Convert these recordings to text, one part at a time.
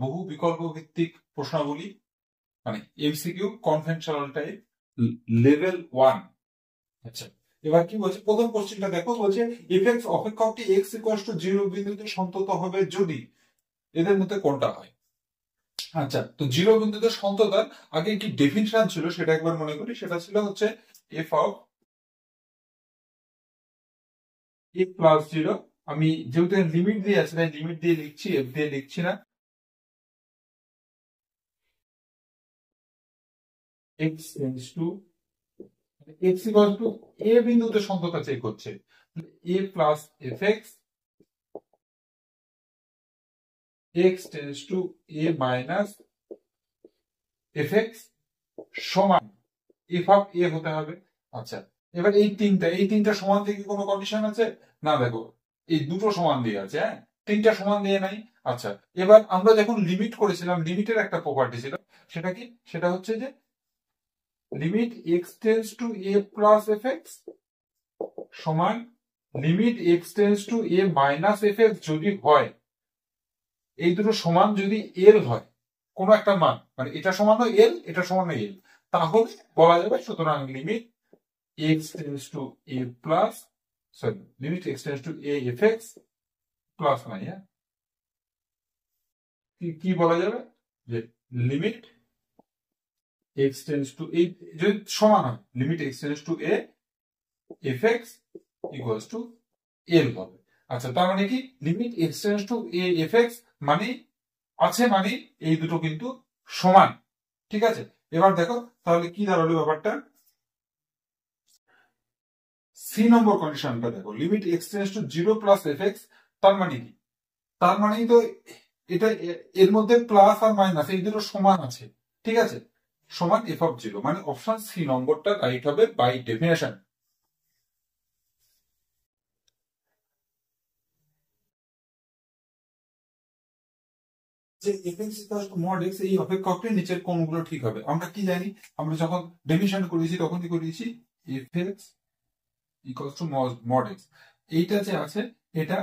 বহু বিকল্প ভিত্তিক প্রশ্নাবলী, মানে এমসিকিউ কনভেনশনাল টাইপ, লেভেল 1। আচ্ছা, এবার কি বলছে প্রথম কোশ্চেনটা দেখো, বলছে ইফেক্ট অপেক্ষকটি x = 0 বিন্দুতে সন্তত হবে যদি এদের মধ্যে কোনটা হয়। আচ্ছা, তো 0 বিন্দুতে সন্ততার আগে কি ডেফিনিশন ছিল সেটা একবার মনে করি। সেটা ছিল হচ্ছে f অফ a প্লাস 0। আমি যেহেতু লিমিট দিয়ে আছে তাই লিমিট দিয়ে লিখছি, f দিয়ে লিখছি না। x tends two x equal two a বিন্দুতে সন্ততা চেক করছে, a plus fx x tends to a minus fx সমান f অফ a হতে হবে। আচ্ছা, এবার এই তিনটা সমান থেকে কোনো কন্ডিশন আছে না? দেখো এই দুটো সমান দিয়ে আছে, হ্যাঁ, তিনটা সমান দিয়ে নাই। আচ্ছা, এবার আমরা যখন লিমিট করেছিলাম, লিমিটের একটা প্রপার্টি ছিল, সেটা কি? সেটা হচ্ছে যে limit x tends to a plus fx সমান limit x tends to a minus fx যদি হয়, এই দুটো সমান যদি এল হয়, কোন একটা মান, মানে এটা সমান এল, এটা সমান এল, তাহলে বলা যাবে সুতরাং limit x tends to a plus limit x tends to a fx plus নাই, হ্যাঁ, কি বলা যাবে যে লিমিট x টেন্ডস টু এই যদি সমান হয় limit x tends to a fx equals to L হবে। আচ্ছা, তার মানে কি limit x tends to a fx মানে আছে, মানে এই দুটো কিন্তু সমান, ঠিক আছে। এবার দেখো তাহলে কি দাঁড়ালো ব্যাপারটা, সি নম্বর কন্ডিশনটা দেখো, limit x tends to 0 plus fx, তার মানে কি? তার মানেই তো এটা এর মধ্যে প্লাস আর মাইনাস এই দুটো সমান আছে, ঠিক আছে, সমান f অফ 0, মানে অপশন সি নম্বরটা রাইট হবে বাই ডেফিনেশন। যে fx mod x এই অপেক্ষকটির নিচের কোনগুলো ঠিক হবে? আমরা কি জানি? আমরা যখন ডেফিনেশন করেছি তখন কি করেছি? fx equals two mod x, এইটা যে আছে এটা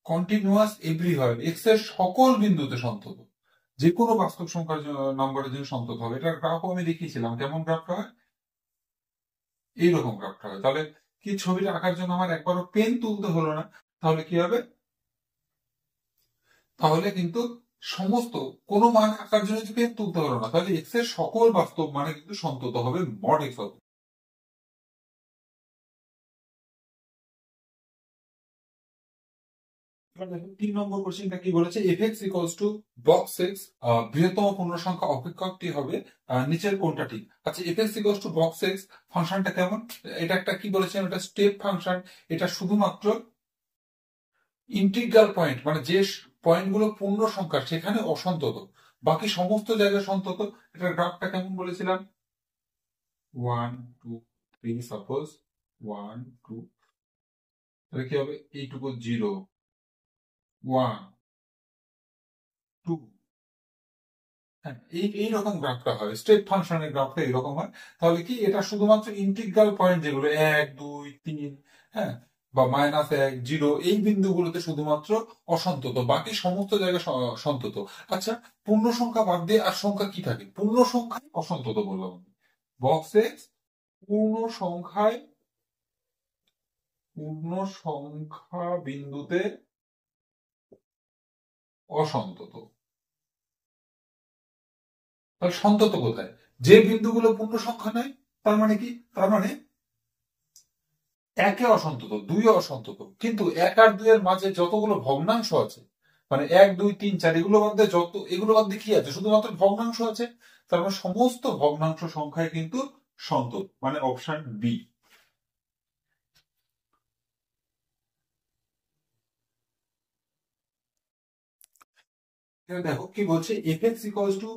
কন্টিনিউয়াস এভরিহোয়ার, x এর সকল বিন্দুতে সন্তত, যে কোনো বাস্তব সংখ্যার নম্বরের জন্য সন্তত হবে। এটার গ্রাফও আমি দেখিয়েছিলাম, কেমন গ্রাফটা হয়, এইরকম গ্রাফটা হয়। তাহলে কি ছবিটা আঁকার জন্য আমার একবারও পেন তুলতে হলো না। তাহলে কি হবে? তাহলে কিন্তু সমস্ত কোনো মান আঁকার জন্য পেন তুলতে হলো না, তাহলে এক্স এর সকল বাস্তব মানে কিন্তু সন্তত হবে, মড এক্স হবে। তিন নম্বর কোশ্চেনটা কি বলেছে, fx equals to box x, বৃহত্তম পূর্ণ সংখ্যা অপেক্ষকটি হবে নিচের কোনটা ঠিক? আচ্ছা, fx equals to box x ফাংশনটা কেমন? এটা একটা কি বলেছেন, এটা স্টেপ ফাংশন। এটা শুধুমাত্র ইন্টিগ্রাল পয়েন্ট, মানে যে পয়েন্ট গুলো পূর্ণ সংখ্যা সেখানে অসন্তত, বাকি সমস্ত জায়গায় সন্তত। এটার গ্রাফটা কেমন বলেছিলাম? 1 2 3, সাপোজ 1 2, তাহলে কি হবে? এইটুকু 0 1 2, হ্যাঁ, এইরকম গ্রাফটা হয়, স্টেপ ফাংশনের গ্রাফটা এরকম হয়। তাহলে কি এটা শুধুমাত্র ইন্টিগ্রাল পয়েন্ট যেগুলো 1 2 3, হ্যাঁ, বা -1 0, এই বিন্দুগুলোতে শুধুমাত্র অসন্তত, বাকি সমস্ত জায়গায় সন্তত। আচ্ছা, পূর্ণ সংখ্যা বাদ দিয়ে আর সংখ্যা কি থাকে? পূর্ণ সংখ্যায় অসন্তত বললাম আমি। বক্স এক্স পূর্ণ সংখ্যা বিন্দুতে অসন্তত। তাহলে সন্তত কোথায়? যে বিন্দুগুলো পূর্ণ সংখ্যা নয়, তার মানে কি? তার মানে একে অসন্তত, দুই অসন্তত, কিন্তু 1 আর 2 এর মাঝে যতগুলো ভগ্নাংশ আছে, মানে 1 2 3 4, এগুলো বাদ দিয়ে এগুলো বাদ দিয়ে কি আছে? শুধুমাত্র ভগ্নাংশ আছে। তার মানে সমস্ত ভগ্নাংশ সংখ্যায় কিন্তু সন্তত, মানে অপশন বি। দেখো কি বলছে, fx equals to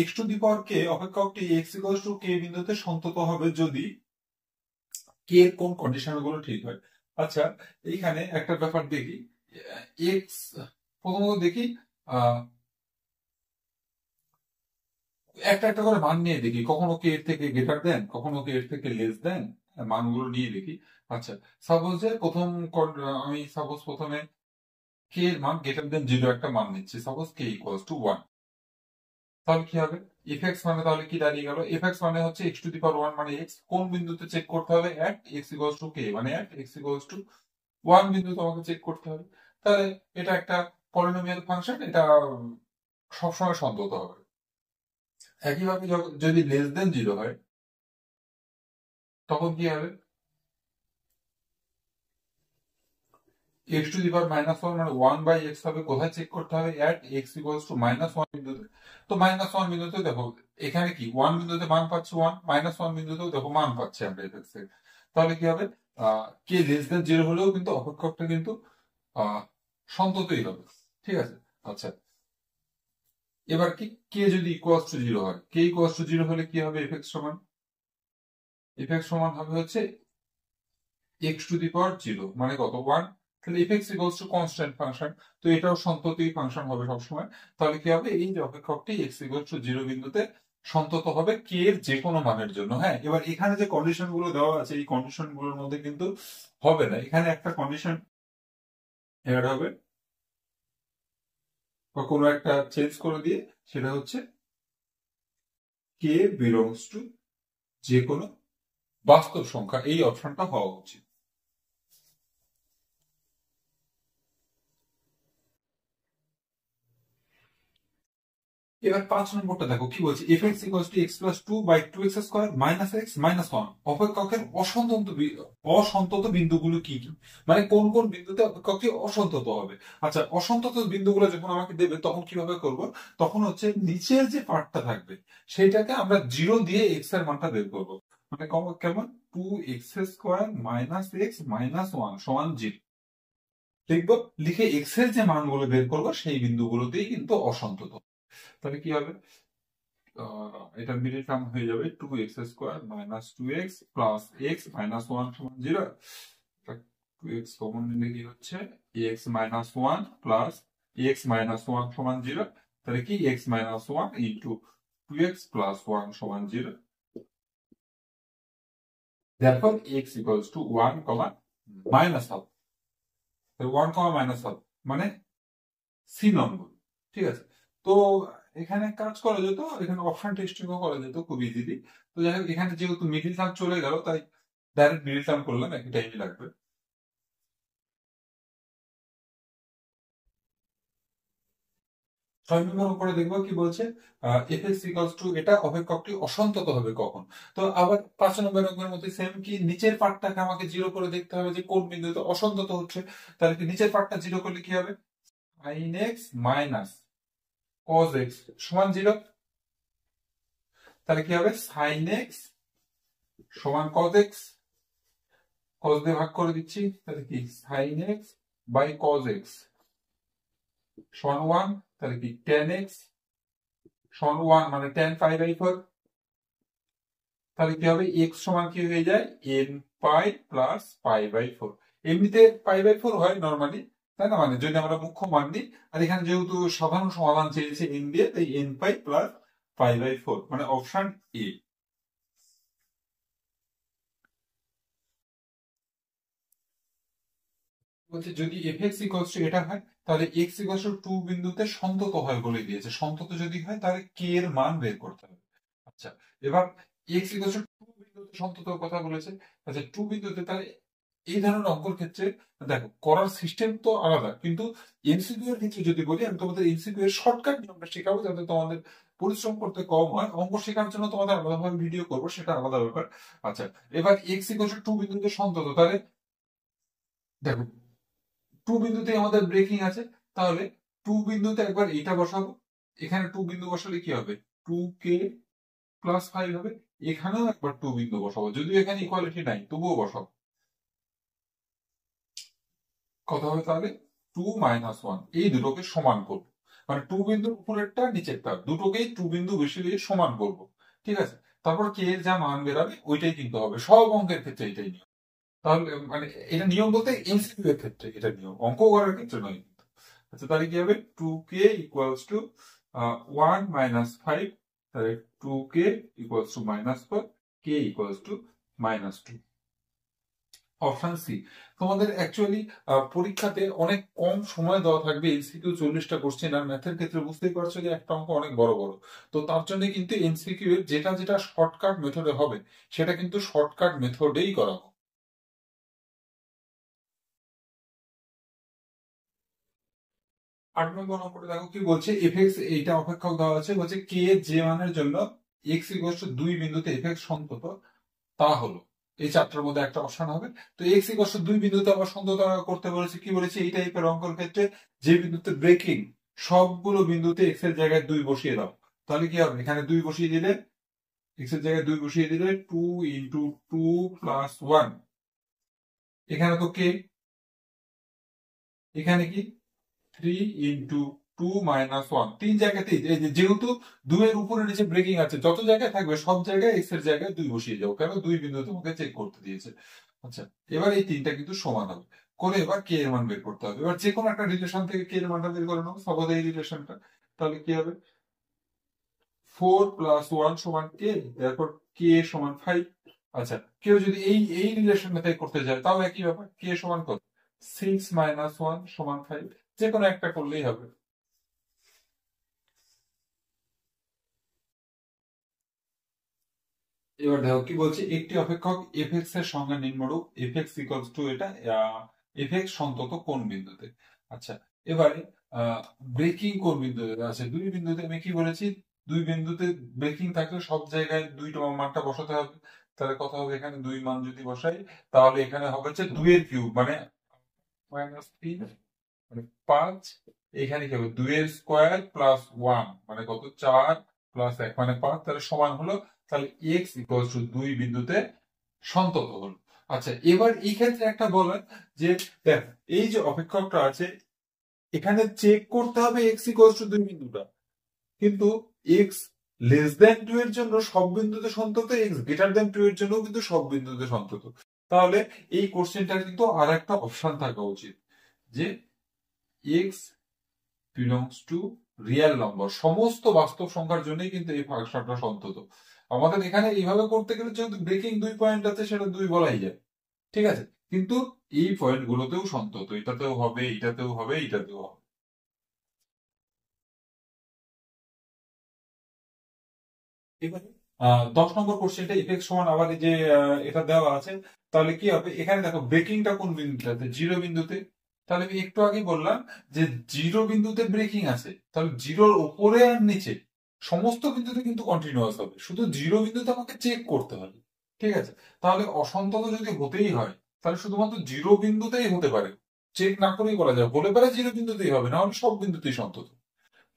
x two the power k অপেক্ষকটি x equals two k বিন্দুতে সন্তত হবে যদি k এর কোন কন্ডিশন গুলো ঠিক হয়। আচ্ছা, এইখানে একটা ব্যাপার দেখি, x প্রথমত দেখি একটা একটা করে মান নিয়ে দেখি, কখনো কে এর থেকে গ্রেটার দেন, কখনো কে এর থেকে লেস দেন, মানগুলো নিয়ে দেখি। আচ্ছা, সাপোজ যে আমি প্রথমে কে এর মান গ্রেটার দেন 0 একটা মান নিচ্ছে, সাপোজ কে ইকুয়ালস টু 1, তাহলে কি হবে এফ এক্স মানে তাহলে কি দাঁড়িয়ে গেল, এফ এক্স মানে হচ্ছে এক্স টু দি পাওয়ার 1 মানে এক্স, কোন বিন্দুতে চেক করতে হবে, এট এক্স ইকুয়ালস টু কে মানে এট এক্স ইকুয়ালস টু 1 বিন্দুতে আমাকে চেক করতে হবে। তাহলে এটা একটা পলিনোমিয়াল ফাংশন, এটা সবসময় সন্তত হবে। একইভাবে যদি লেস দেন 0 হয় তখন কি হবে, এক্স টু দি পাওয়ার -1 মানে 1 বাই এক্স হবে, কোথায় চেক করতে হবে, এট এক্স ইকুয়ালস টু -1 বিন্দুতে। তো -1 বিন্দুতে দেখো এখানে কি 1 বিন্দুতে মান পাচ্ছি 1, -1 বিন্দুতেও দেখো মান পাচ্ছি আমরা এফ এক্স এর। তাহলে কি হবে, কে লেস দেন 0 হলেও কিন্তু অপেক্ষকটা কিন্তু সন্ততই হবে। ঠিক আছে, আচ্ছা এবার কি কে যদি ইকুয়ালস টু 0 হয়, কে ইকুয়ালস টু 0 হলে কি হবে, এফ এক্স সমান, এফ এক্স সমান হবে হচ্ছে এক্স টু দি পাওয়ার 0 মানে কত 1, তাহলে F x equals to constant function, তো এটাও সন্ততই ফাংশন হবে সবসময়। তাহলে কি হবে, এই যে অপেক্ষকটি এক্স ইকুয়ালস টু 0 বিন্দুতে সন্তত হবে কে এর যে কোনো মানের জন্য। হ্যাঁ, এবার এখানে যে কন্ডিশন গুলো দেওয়া আছে এই কন্ডিশন গুলোর মধ্যে কিন্তু হবে না, এখানে একটা কন্ডিশন অ্যাড হবে বা কোনো একটা চেঞ্জ করে দিয়ে, সেটা হচ্ছে কে বিলংস টু যে কোনো বাস্তব সংখ্যা, এই অপশনটা হওয়া উচিত। এবার 5 নম্বরটা দেখো কি বলছে, f x equals to x plus 2 by 2x square minus x minus 1, অপেক্ষকের অসন্তত বিন্দুগুলো কি কি, মানে কোন কোন বিন্দুতে অপেক্ষকটি অসন্তত হবে। আচ্ছা, অসন্তত বিন্দুগুলো যখন আমাকে দেবে তখন কিভাবে করব, তখন হচ্ছে নিচের যে পার্টটা থাকবে সেটাকে আমরা 0 দিয়ে এক্স এর মানটা বের করব, মানে কেমন 2x square minus x minus 1 সমান 0 লিখবো, লিখে এক্স এর যে মানগুলো বের করবো সেই বিন্দুগুলোতেই কিন্তু অসন্তত। তাহলে কি হবে, এটা মিডিল টার্ম হয়ে যাবে 2x square minus 2x plus x minus 1 সমান 0, 2x কমন নিলে কি হচ্ছে x minus 1 plus x minus 1 সমান 0, তাহলে কি x minus 1 into 2x plus 1 সমান 0, therefore x equals to 1, minus half, 1, minus half মানে সি নম্বর। ঠিক আছে, তো এখানে কাজ করা যেত, এখানে অপশন টেস্টিংও করা যেত খুব ইজিলি। তো যাই হোক, এখানে যেহেতু মিডিল টার্ম চলে গেল তাই ডাইরেক্ট মিডিল টার্ম করলাম, একই টাইমই লাগবে। 6 নম্বর উপরে দেখবো কি বলছে, এফ এক্স ইকুয়ালস টু, এটা অপেক্ষকটি অসন্তত হবে কখন। তো আবার 5 নম্বর অঙ্কের মধ্যে সেম, কি নিচের পার্টটাকে আমাকে 0 করে দেখতে হবে যে কোন বিন্দুতে অসন্তত হচ্ছে। তাহলে কি নিচের পার্টটা 0 করলে কি হবে, sin x minus cos x সমান 0, তাহলে কি হবে sin x সমান cos x, cos দিয়ে ভাগ করে দিচ্ছি, তাহলে কি sin x by cos x সমান 1, তাহলে কি tan x সমান 1 মানে tan পাই বাই 4, তাহলে কি হবে x সমান কি হয়ে যায় n pi plus pi by 4, এমনিতে পাই বাই 4 হয় নরমালি, তাই না, মানে যদি আমরা মুখ্য মান নিই, আর এখানে যেহেতু সাধারণ সমাধান চেয়েছে n দিয়ে, তাই n pi plus pi by 4 মানে অপশন এ। বলছে যদি এফ এক্স ইকুয়ালস টু এটা হয় তাহলে এক্স ইকুয়ালস টু 2 বিন্দুতে সন্তত হয় বলে দিয়েছে, সন্তত যদি হয় তাহলে কে এর মান বের করতে হবে। আচ্ছা, এবার এক্স ইকুয়ালস টু 2 বিন্দুতে সন্তত কথা বলেছে, আচ্ছা 2 বিন্দুতে, তাহলে এই ধরনের অঙ্কর ক্ষেত্রে দেখো করার সিস্টেম তো আলাদা, কিন্তু এমসিকিউ এর ক্ষেত্রে যদি বলি, আমি তোমাদের এমসিকিউ এর শর্টকাট নিয়মটা শেখাবো যাতে তোমাদের পরিশ্রম করতে কম হয়, অঙ্ক শেখার জন্য তোমাদের আলাদাভাবে ভিডিও করবো, সেটা আলাদা ব্যাপার। আচ্ছা, এবার এক্স ইকুয়ালস টু বিন্দুতে সন্তত, তাহলে দেখো 2 বিন্দুতে আমাদের ব্রেকিং আছে, তাহলে 2 বিন্দুতে একবার এটা বসাবো, এখানে 2 বিন্দু বসালে কি হবে 2k প্লাস 5 হবে, এখানেও একবার 2 বিন্দু বসাবো, যদিও এখানে ইকুয়ালিটি নাই তবুও বসাবো, কত হবে তাহলে 2 মাইনাস 1, এই দুটোকে সমান করবো, মানে 2 বিন্দুর উপরেরটা নিচেরটা দুটোকেই 2 বিন্দু বেশি দিয়ে সমান করবো। ঠিক আছে, তারপর কে এর যা মান বেরাবে ওইটাই কিন্তু হবে, সব অঙ্কের ক্ষেত্রে এটাই নিয়ম। তাহলে মানে এটা নিয়ম বলতে এমসিকিউ এর ক্ষেত্রে এটা নিয়ম, অঙ্ক করার ক্ষেত্রে নয়। আচ্ছা, তাহলে কি হবে 2k ইকুয়ালস টু 1 মাইনাস 5, তাহলে 2k equals to minus 4, k equals to minus 2। Option C. তোমাদের অ্যাকচুয়ালি পরীক্ষাতে অনেক কম সময় দেওয়া থাকবে, এমসিকিউ 40টা কোশ্চেন, আর ম্যাথের ক্ষেত্রে বুঝতেই পারছো যে একটা অঙ্ক অনেক বড় বড়। তো তার জন্য কিন্তু এমসিকিউ এর যেটা যেটা শর্টকাট মেথডে হবে সেটা কিন্তু শর্টকাট মেথডেই করা হবে। 8 নম্বর অঙ্কটা দেখো কি বলছে, এফএক্স এইটা অপেক্ষক দেওয়া আছে, বলছে কে যে মানের জন্য এক্স ইকুয়াল টু 2 বিন্দুতে এফএক্স সন্তত তা হলো। এই চারটার মধ্যে একটা অপশন হবে। তো এক্স ইকুয়াল টু 2 বিন্দুতে আবার সন্তত করতে বলেছে, কি বলেছে এই টাইপের অঙ্কের ক্ষেত্রে যে বিন্দুতে ব্রেকিং সবগুলো বিন্দুতে এক্স এর জায়গায় 2 বসিয়ে দাও। তাহলে কি হবে, এখানে 2 বসিয়ে দিলে, এক্স এর জায়গায় 2 বসিয়ে দিলে 2 ইন্টু 2 প্লাস 1, এখানে তো কে, এখানে কি 3 ইন্টু 2 মাইনাস 1, তিন জায়গাতেই যেহেতু 2 এর উপরে নিচে ব্রেকিং আছে, যত জায়গায় থাকবে সব জায়গায় এক্স এর জায়গায় 2 বসিয়ে যাও, কেন 2 বিন্দু তোমাকে চেক করতে দিয়েছে। আচ্ছা, এবার এই তিনটা কিন্তু সমান হবে, করে এবার কে এর মান বের করতে হবে। এবার যে কোনো একটা রিলেশন থেকে কে এর মানটা বের করে নেবো, সহজে এই রিলেশনটা। তাহলে কি হবে, 4 প্লাস 1 সমান কে, তারপর কে সমান 5। আচ্ছা, কেউ যদি এই এই রিলেশনটা থেকে করতে যায় তাও একই ব্যাপার, কে সমান কত, 6 মাইনাস 1 সমান 5, যে কোনো একটা করলেই হবে। এবার দেখো কি বলছে, একটি অপেক্ষক এফ এক্স এর সংজ্ঞা নিম্নরূপ, এফ এক্স ইকুয়ালস টু এটা, এফ এক্স সন্তত কোন বিন্দুতে। আচ্ছা, এবারে ব্রেকিং কোন বিন্দুতে আছে, 2 বিন্দুতে। আমি কি বলেছি, 2 বিন্দুতে ব্রেকিং থাকলে সব জায়গায় 2 মানটা বসাতে হবে। তাহলে কত হবে, এখানে 2 মান যদি বসাই তাহলে এখানে হবে হচ্ছে 2 এর কিউব মানে -3 মানে 5, এখানে কি হবে 2 এর স্কোয়ার প্লাস 1 মানে কত, 4 প্লাস 1 মানে 5, তাহলে সমান হলো, তাহলে এক্স ইকুয়ালস টু 2 বিন্দুতে সন্তত হলো। আচ্ছা, এবার এই ক্ষেত্রে একটা বলেন যে দেখ, এই যে অপেক্ষকটা আছে এখানে চেক করতে হবে এক্স ইকুয়ালস টু 2 বিন্দুটা, কিন্তু এক্স লেস দেন 2 এর জন্য সব বিন্দুতে সন্তত, এক্স গ্রেটার দেন 2 এর জন্য কিন্তু সব বিন্দুতে সন্তত। তাহলে এই কোশ্চেনটার কিন্তু আর একটা অপশন থাকা উচিত যে x belongs to real number, সমস্ত বাস্তব সংখ্যার জন্যই কিন্তু এই ফাংশনটা সন্তত। আমাদের এখানে এইভাবে করতে গেলে যেহেতু ব্রেকিং 2 পয়েন্ট আছে সেটা 2 বলাই যায়, ঠিক আছে, কিন্তু এই পয়েন্ট গুলোতেও সন্তত, এটাতেও হবে, এটাতেও হবে, এটাতেও হবে। এবারে 10 নম্বর কোশ্চেনটা এফ সমান, আবার এই যে এটা দেওয়া আছে, তাহলে কি হবে, এখানে দেখো ব্রেকিংটা কোন বিন্দুতে, 0 বিন্দুতে। তাহলে আমি একটু আগে বললাম যে 0 বিন্দুতে ব্রেকিং আছে, তাহলে 0-র উপরে আর নিচে সমস্ত বিন্দুতে কিন্তু কন্টিনিউয়াস হবে, শুধু 0 বিন্দুতে আমাকে চেক করতে হবে, ঠিক আছে। তাহলে অসন্তত যদি হতেই হয় তাহলে শুধুমাত্র 0 বিন্দুতেই হতে পারে, চেক না করেই বলা যায়, হলে পারে 0 বিন্দুতেই হবে, না হলে সব বিন্দুতেই সন্তত।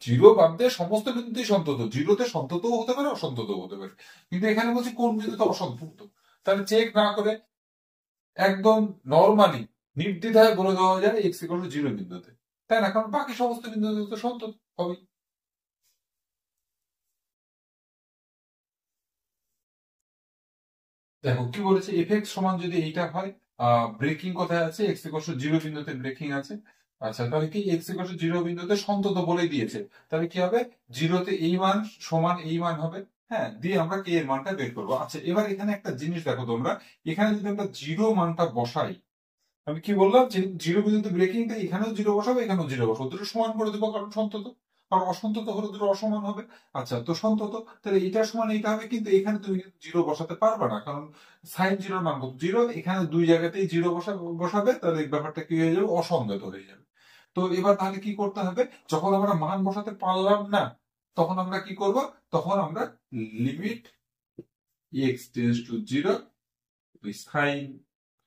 0 বাদ দিয়ে সমস্ত বিন্দুতেই সন্তত, 0-তে সন্ততও হতে পারে অসন্ততও হতে পারে, কিন্তু এখানে বলছি কোন বিন্দুতে অসন্তত। তাহলে চেক না করে একদম নর্মালি নির্দ্বিধায় বলে দেওয়া যায় এক্স ইকুয়াল টু 0 বিন্দুতে, তাই না, কারণ বাকি সমস্ত বিন্দুতে তো সন্তত হবে। দেখো কি বলেছে, এফ এক্স সমান যদি এইটা হয়, ব্রেকিং কোথায় আছে, এক্স ইকুয়াল টু 0 বিন্দুতে ব্রেকিং আছে। আচ্ছা, তাহলে কি এক্স ইকুয়াল টু 0 বিন্দুতে সন্তত বলে দিয়েছে, তাহলে কি হবে, 0-তে এই মান সমান এই মান হবে। হ্যাঁ, দিয়ে আমরা কে এর মানটা বের করবো। আচ্ছা, এবার এখানে একটা জিনিস দেখো তোমরা, এখানে যদি আমরা 0 মানটা বসাই, আমি কি বললাম যে 0 বিন্দুতে ব্রেকিং, তাই এখানেও 0 বসাবো, এখানেও 0 বসাবো, দুটো সমান করে দেবো কারণ সন্তত, আর অসন্তত হলে দুটো অসমান হবে। আচ্ছা, তো সন্তত, তাহলে এইটার সমান এইটা হবে, কিন্তু এখানে তুমি কিন্তু 0 বসাতে পারবে না, কারণ সাইন 0-র মান কত, 0, এখানে দুই জায়গাতেই 0 বসাবে, তাহলে এই ব্যাপারটা কি হয়ে যাবে, অসংগত হয়ে যাবে। তো এবার তাহলে কি করতে হবে, যখন আমরা মান বসাতে পারলাম না তখন আমরা কি করব, তখন আমরা limit x tends to 0 sine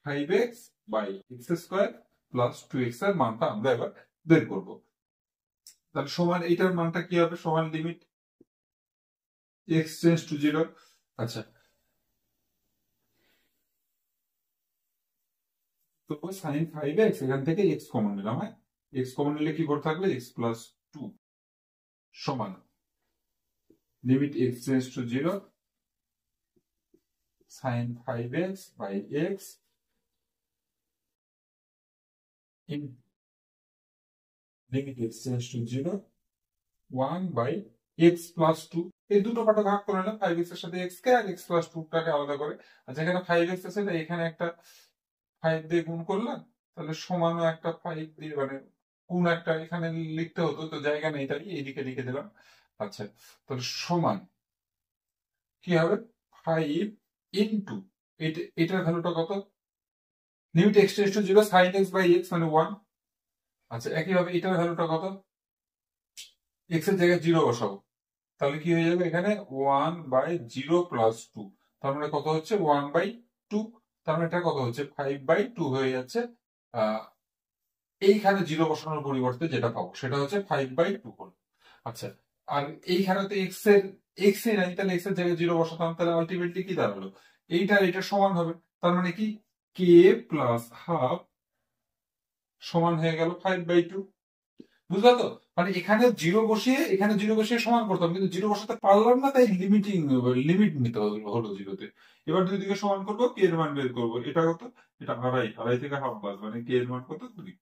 5x by x square plus 2x এর মানটা আমরা এবার বের করব। তাহলে সমান এইটার মানটা কি হবে, সমান লিমিট x টেন্ডস টু 0। আচ্ছা, তো সাইন 5x, এখান থেকে x কমন নিলাম, হ্যাঁ, x কমন নিলে কি করতে থাকলে x প্লাস 2 সমান limit x tends to 0 sine 5x by x in limit x tends to 0 1 by x plus 2, এই দুটো পার্টে ভাগ করে নিলাম, 5x এর সাথে x কে আর x প্লাস 2 টাকে আলাদা করে। আচ্ছা, এখানে 5x আছে তাই এখানে একটা 5 দিয়ে গুণ করলাম, তাহলে সমানও একটা 5 দিয়ে মানে কোন একটা এখানে লিখতে হতো, তো জায়গা নেই তাই এইদিকে লিখে দিলাম। আচ্ছা, তাহলে সমান কি হবে 5 ইন্টু এটার ভ্যালুটা কত, limit x tends to 0 sin x by x মানে 1। আচ্ছা, একইভাবে এটার ভ্যালুটা কত, x এর জায়গায় 0 বসাবো, তাহলে কি হয়ে যাবে এখানে 1/0 প্লাস 2, তার মানে কত হচ্ছে 1/2, তার মানে এটা কত হচ্ছে 5/2 হয়ে যাচ্ছে। আহ এইখানে 0 বসানোর পরিবর্তে যেটা পাবো সেটা হচ্ছে 5/2 হলো। আচ্ছা, আর এইখানে তো x এ নাই, তাহলে x এর জায়গায় 0 বসাতাম, তাহলে আলটিমেটলি কি দাঁড়ালো, এইটার এটা সমান হবে, তার মানে কি k প্লাস হাফ সমান হয়ে গেল 5/2। বুঝলা তো, মানে এখানে 0 বসিয়ে সমান করতাম, কিন্তু 0 বসাতে পারলাম না, তাই লিমিট নিতে হলো 0-তে। এবার দুই দিকে সমান করবো, কে এর মান বের করবো, এটা কত, এটা আড়াই, আড়াই থেকে হাফ বাদ, মানে কে এর মান কত 2,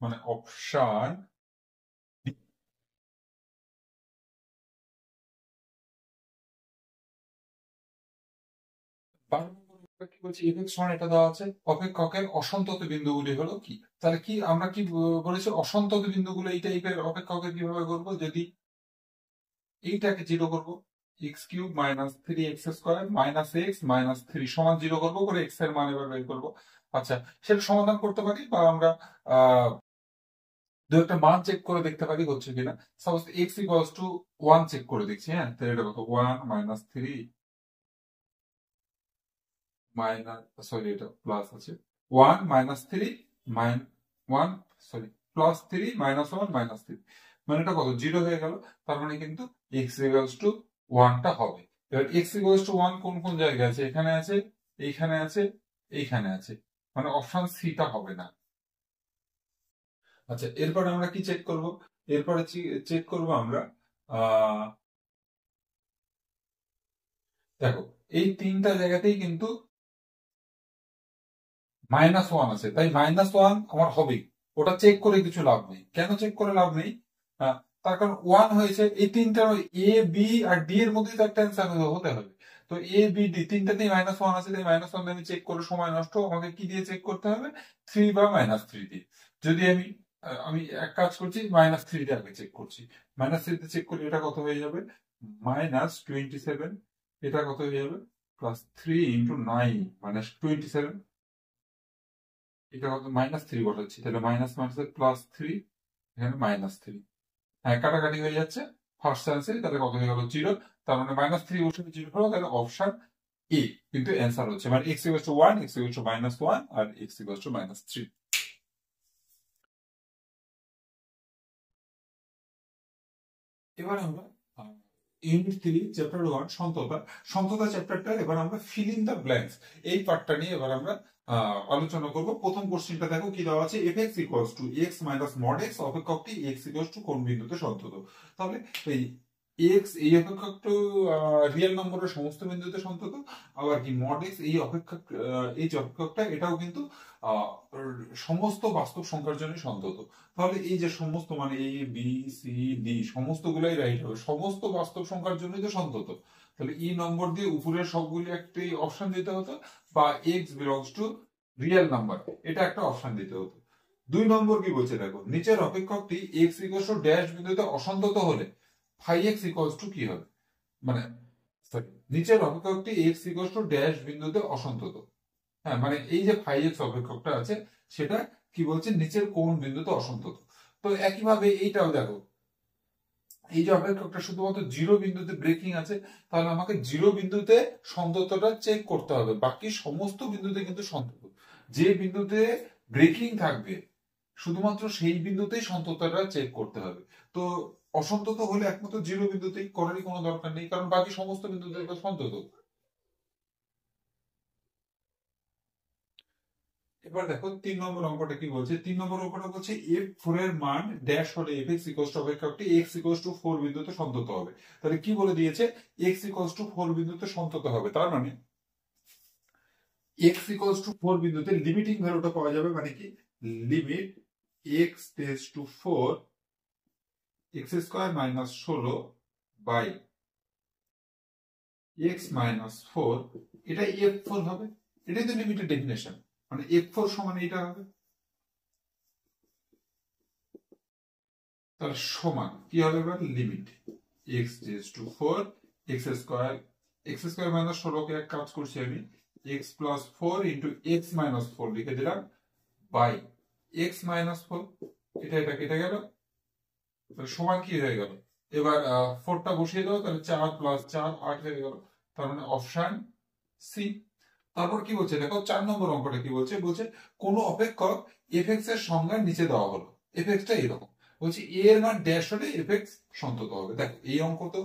মানে অপশন কি বলছি, এফএক্স সমান এটা দেওয়া আছে, অপেক্ষকের অসন্তত বিন্দুগুলি হলো কি, তাহলে কি আমরা কি বলেছি, অসন্তত বিন্দুগুলো এই টাইপের অপেক্ষকের কিভাবে করবো, যদি এইটাকে 0 করবো, x³ minus 3x² minus x minus 3 সমান 0 করবো, করে x এর মান এবার বের করবো। আচ্ছা, সেটা সমাধান করতে পারি, বা আমরা দু একটা মান চেক করে দেখতে পারি হচ্ছে কিনা। Suppose x equals to 1 check করে দেখছি, হ্যাঁ, তাহলে এটা কত 1 মাইনাস 3 মাইনাস, সরি এটা প্লাস আছে, 1 minus 3 minus 1, sorry plus 3 minus 1 minus 3, মানে এটা কত 0 হয়ে গেল, তার মানে কিন্তু x ইকুয়ালস টু 1 টা হবে। এবার x ইকুয়ালস টু 1 কোন কোন জায়গায় আছে, এখানে আছে, এইখানে আছে, এইখানে আছে, মানে অপশন সি টা হবে না। আচ্ছা, এরপরে আমরা কি চেক করব, এরপরে চেক করব আমরা আহ দেখো এই তিনটা জায়গাতেই কিন্তু -1 আছে, তাই -1 আমার হবেই, ওটা চেক করে কিছু লাভ নেই। কেন চেক করে লাভ নেই, আহ, তার কারণ 1 হয়েছে, এই তিনটা এ বি আর ডি এর মধ্যে তো একটা অ্যান্সার হতে হবে, তো এ বি ডি তিনটাতেই -1 আছে, তাই -1 দিয়ে আমি চেক করে সময় নষ্ট, আমাকে কি দিয়ে চেক করতে হবে, 3 বা -3 দিয়ে। যদি আমি এক কাজ করছি, -3 দিয়ে আগে চেক করছি, -3 দিয়ে চেক করি, এটা কত হয়ে যাবে -27, এটা কত হয়ে যাবে +3 × 9 -27, এটা কত -3 বসাচ্ছি, তাহলে মাইনাস মাইনাস +3, এখানে -3, হ্যাঁ কাটাকাটি হয়ে যাচ্ছে, ফার্স্ট চান্সে তাহলে কত হয়ে গেল 0, তার মানে -3 বসে 0 হলো, তাহলে অপশন এ কিন্তু অ্যান্সার হচ্ছে, মানে x equals to 1, x equals to -1 আর x ইকুয়ালস টু -3। এবার আমরা ইউনিট 3 চ্যাপ্টার 1 সন্ততা, সন্ততা চ্যাপ্টারটা এবার আমরা ফিল ইন দ্য ব্ল্যাঙ্কস এই পার্টটা নিয়ে এবার আমরা আলোচনা করব। প্রথম কোশ্চেনটা দেখো কি দেওয়া আছে, f(x = x - mod x) অপেক্ষকটি x = কোন বিন্দুতে সন্তত। তাহলে এই এই অপেক্ষকটা রিয়েল নম্বরের সমস্ত বিন্দুতে সন্তত, আবার কি mod x এই অপেক্ষক এই যে অপেক্ষকটা এটাও কিন্তু আহ, সমস্ত বাস্তব সংখ্যার জন্য সন্তত। তাহলে এই যে সমস্ত মানে এ বি সি ডি সমস্ত গুলাই রাইট হবে, সমস্ত বাস্তব সংখ্যার জন্যই তো সন্তত। তাহলে ই নম্বর দিয়ে উপরের সবগুলি একটি অপশন দিতে হতো, বা x belongs to real number এটা একটা অপশন দিতে হতো। 2 নম্বর কি বলছে দেখো, নিচের অপেক্ষকটি এক্স ইকুয়ালস টু ড্যাশ বিন্দুতে অসন্তত হলে ফাই এক্স ইকুয়ালস টু কি হবে, মানে sorry, নিচের অপেক্ষকটি এক্স ইকুয়ালস টু ড্যাশ বিন্দুতে অসন্তত। হ্যাঁ, মানে এই যে ফাই এক্স অপেক্ষকটা আছে সেটা কি বলছে, নিচের কোন বিন্দুতে অসন্তত। তো একইভাবে এইটাও দেখো, এই যে অপেক্ষকটা শুধুমাত্র 0 বিন্দুতে ব্রেকিং আছে, তাহলে আমাকে 0 বিন্দুতে সন্ততটা চেক করতে হবে, বাকি সমস্ত বিন্দুতে কিন্তু সন্তত। যে বিন্দুতে ব্রেকিং থাকবে শুধুমাত্র সেই বিন্দুতেই সন্ততটা চেক করতে হবে। তো অসন্তত হলে একমাত্র 0 বিন্দুতেই করারই কোনো দরকার নেই, কারণ বাকি সমস্ত বিন্দুতে তো সন্তত। এবার দেখো 3 নম্বর অঙ্কটা কি বলছে, 3 নম্বর অঙ্কটা বলছে f4 এর মান ড্যাশ হলে f(x) = অপেক্ষকটি x = 4 বিন্দুতে সন্তত হবে। তাহলে কি বলে দিয়েছে, x = 4 বিন্দুতে সন্তত হবে, তার মানে x = 4 বিন্দুতে লিমিটিং ভ্যালুটা পাওয়া যাবে, মানে কি limit x tends to 4 x² - 16 by x - 4, এটা f4 হবে, এটাই তো লিমিটের ডেফিনেশন। মানে f4 সমান এইটা হবে। তাহলে সমান কি হবে এবার limit x tends to 4 x square minus 16 কে এক কাজ করছি আমি x plus 4 into x minus 4 লিখে দিলাম বাই x মাইনাস 4, এটা কেটে গেল, তাহলে সমান কি হয়ে গেল। এবার 4টা বসিয়ে দাও, তাহলে 4 প্লাস 4 8 হয়ে গেল, তার মানে অপশন সি। তারপর কি বলছে দেখো 4 নম্বর অঙ্কটা কি বলছে, বলছে কোন অপেক্ষক এফএক্স এর সংজ্ঞা নিচে দেওয়া হলো, এফএক্সটা এরকম বলছি এ এর মান ড্যাশ হলে এফএক্স সন্তত হবে। দেখো এই অঙ্ক তো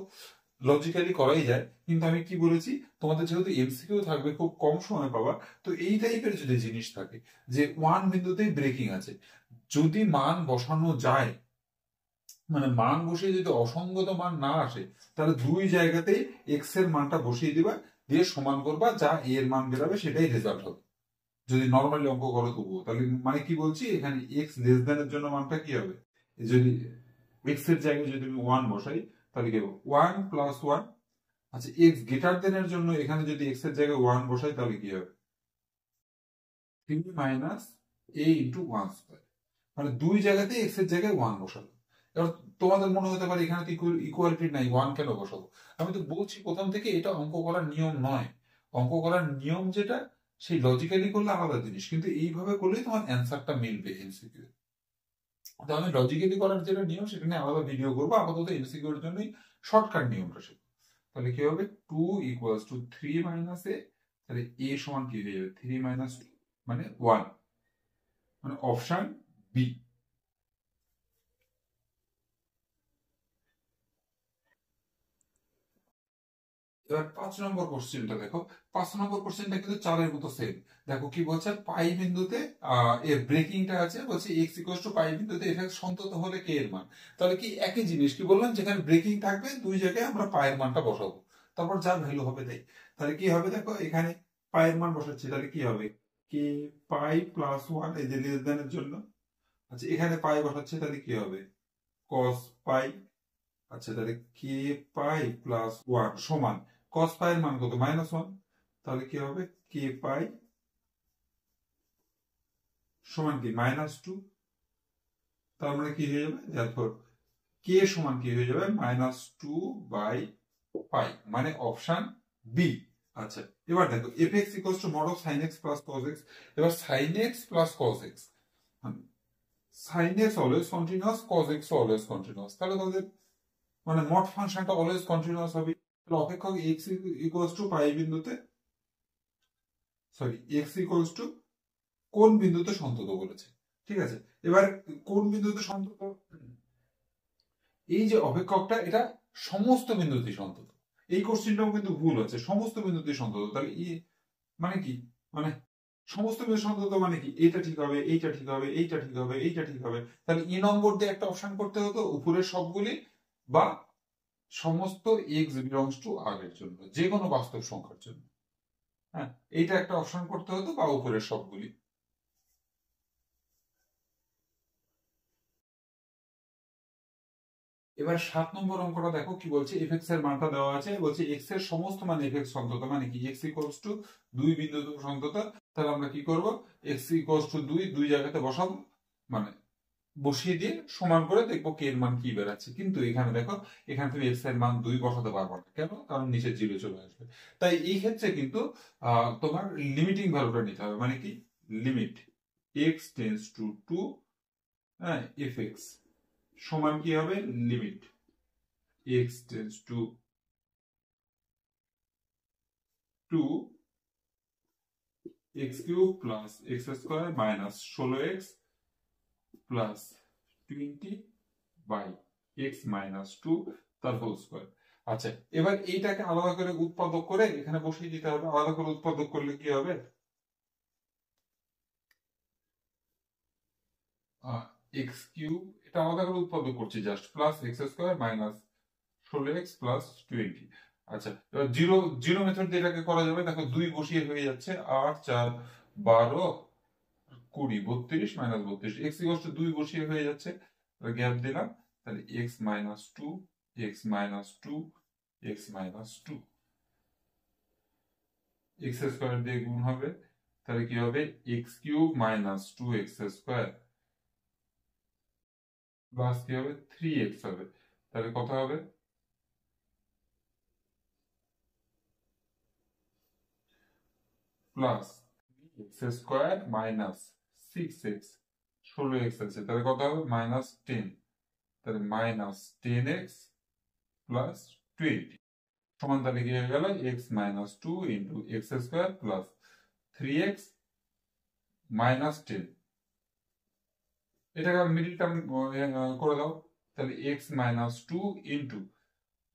লজিক্যালি করাই যায়, কিন্তু আমি কি বলেছি তোমাদের যেহেতু এমসিকিউ থাকবে, খুব কম সময় পাবা, তো এই টাইপের যদি জিনিস থাকে যে 1 বিন্দুতেই ব্রেকিং আছে, যদি মান বসানো যায়, মানে মান বসিয়ে যদি অসঙ্গত মান না আসে, তাহলে দুই জায়গাতেই এক্স এর মানটা বসিয়ে দিবা, দিয়ে সমান করবা, যা এ এর মান বেরোবে সেটাই রেজাল্ট হবে। যদি নর্মালি অঙ্ক করো তবুও, তাহলে মানে কি বলছি এখানে এক্স লেস দ্যান এর জন্য মানটা কি হবে, যদি এক্স এর জায়গায় যদি আমি 1 বসাই তাহলে কি হবে 1 প্লাস 1। আচ্ছা এক্স গ্রেটার দেন এর জন্য এখানে যদি এক্স এর জায়গায় 1 বসাই তাহলে কি হবে 3 মাইনাস a ইন্টু 1 স্কয়ার, মানে দুই জায়গাতে এক্স এর জায়গায় 1 বসালো। এবার তোমাদের মনে হতে পারে এখানে তো ইকুয়ালিটি নাই, 1 কেন বসাবো। আমি তো বলছি প্রথম থেকে এটা অঙ্ক করার নিয়ম নয়, অঙ্ক করার নিয়ম যেটা সেই লজিক্যালি করলে আলাদা জিনিস, কিন্তু এইভাবে করলেই তোমার অ্যান্সারটা মিলবে এমসিকিউ। তো আমি লজিক্যালি করার যেটা নিয়ম সেটা নিয়ে আলাদা ভিডিও করবো, আপাতত এমসিকিউ এর জন্যই শর্টকাট নিয়মটা শিখবো। তাহলে কি হবে 2 ইকুয়ালস টু 3 মাইনাস এ, তাহলে এ সমান কি হয়ে যাবে 3 মাইনাস 2 মানে 1, মানে অপশন বি। এবার 5 নম্বর কোশ্চেনটা দেখো, 5 নম্বর কোশ্চেনটা কিন্তু 4-এর মতো সেম। দেখো কি বলছে পাই বিন্দুতে এর ব্রেকিংটা আছে, বলছে x ইকুয়ালস টু পাই বিন্দুতে এফএক্স সন্তত হলে কে এর মান। তাহলে কি একই জিনিস কি বললাম, যেখানে ব্রেকিং থাকবে দুই জায়গায় আমরা পায়ের মানটা বসাবো, তারপর যার ভ্যালু হবে তাই। তাহলে কি হবে দেখো এখানে পায়ের মান বসাচ্ছি, তাহলে কি হবে কে পাই প্লাস 1 এই যে লেস দ্যান এর জন্য। আচ্ছা এখানে পাই বসাচ্ছে তাহলে কি হবে কস পাই। আচ্ছা তাহলে কে পাই প্লাস 1 সমান কস পাই এর মান কত -1, তাহলে কি হবে কে পাই সমান কি -2। তার মানে কি হয়ে যাবে দেখো কে সমান কি হয়ে যাবে -2 বাই পাই, মানে অপশন বি। আচ্ছা এবার দেখো F x equals to mod of sine X plus cos X. এবার sine X plus cos X, sine X always continuous, cos X always continuous, তাহলে তাদের মানে মড ফাংশনটা অলওয়েজ কন্টিনিউয়াস হবে। তাহলে অপেক্ষক এক্স ইকুয়ালস টু পাই বিন্দুতে, সরি এক্স ইকুয়ালস টু কোন বিন্দুতে সন্তত বলেছে, ঠিক আছে। এবার কোন বিন্দুতে সন্তত, এই যে অপেক্ষকটা এটা সমস্ত বিন্দুতে সন্তত, এই কোশ্চেনটাও কিন্তু ভুল আছে, সমস্ত বিন্দুতে সন্তত, তাহলে মানে কি, মানে সমস্ত বিন্দু সন্তত মানে কি এইটা ঠিক হবে, এইটা ঠিক হবে, এইটা ঠিক হবে, এইটা ঠিক হবে, তাহলে ই নম্বর দিয়ে একটা অপশন করতে হতো উপরের সবগুলি, বা সমস্ত এক্স বিলংস টু আর এর জন্য, যে কোনো বাস্তব সংখ্যার জন্য, হ্যাঁ এইটা একটা অপশন করতে হতো, বা উপরের সবগুলি। এবার 7 নম্বর অঙ্কটা দেখো কি বলছে, এফএক্স এর মানটা দেওয়া আছে, বলছে এক্স এর সমস্ত মান এফএক্স সন্তত, মানে কি এক্স ইকুয়ালস টু 2 বিন্দু সন্তত। তাহলে আমরা কি করব এক্স ইকুয়ালস টু 2 দুই জায়গাতে বসাবো, মানে বসিয়ে দিয়ে সমান করে দেখবো কে এর মান কি বেরাচ্ছে। কিন্তু এখানে দেখো এখানে তুমি এক্স এর মান 2 বসাতে পারবে না, কেন, কারণ নিচে 0 চলে আসবে। তাই এই ক্ষেত্রে কিন্তু তোমার লিমিটিং ভ্যালুটা নিতে হবে, মানে কি লিমিট এক্স টেন্ডস টু 2 হ্যাঁ এফএক্স সমান কি হবে limit x tends to 2 x cube plus x square minus 16x plus 20 by x minus 2 তার হোল স্কয়ার। আচ্ছা এবার এইটাকে আলাদা করে উৎপাদক করে এখানে বসিয়ে দিতে হবে, আলাদা করে উৎপাদক করলে কি হবে x কিউব, এটা আলাদা করে উৎপাদক করছি just, plus x square minus 16x plus 20। আচ্ছা এবার জিরো জিরো মেথড দিয়ে এটাকে করা যাবে, দেখো 2 বসিয়ে হয়ে যাচ্ছে 8 4 12 20 32 মাইনাস 32, x ইকুয়ালস টু 2 বসিয়ে হয়ে যাচ্ছে, গ্যাপ দিলাম, তাহলে x minus 2 x minus 2 x minus 2, x square দিয়ে গুণ হবে, তাহলে কি হবে x cube minus 2x square plus কি হবে 3x হবে, তাহলে কত হবে plus x square minus 6x, 16x আছে, তাহলে কত হবে -10, তাহলে -10x প্লাস 20 সমান, তাহলে কি হয়ে গেল x minus 2 into x square plus 3x minus 10, এটাকে মিডিল টার্ম করে দাও, তাহলে x মাইনাস 2 ইন্টু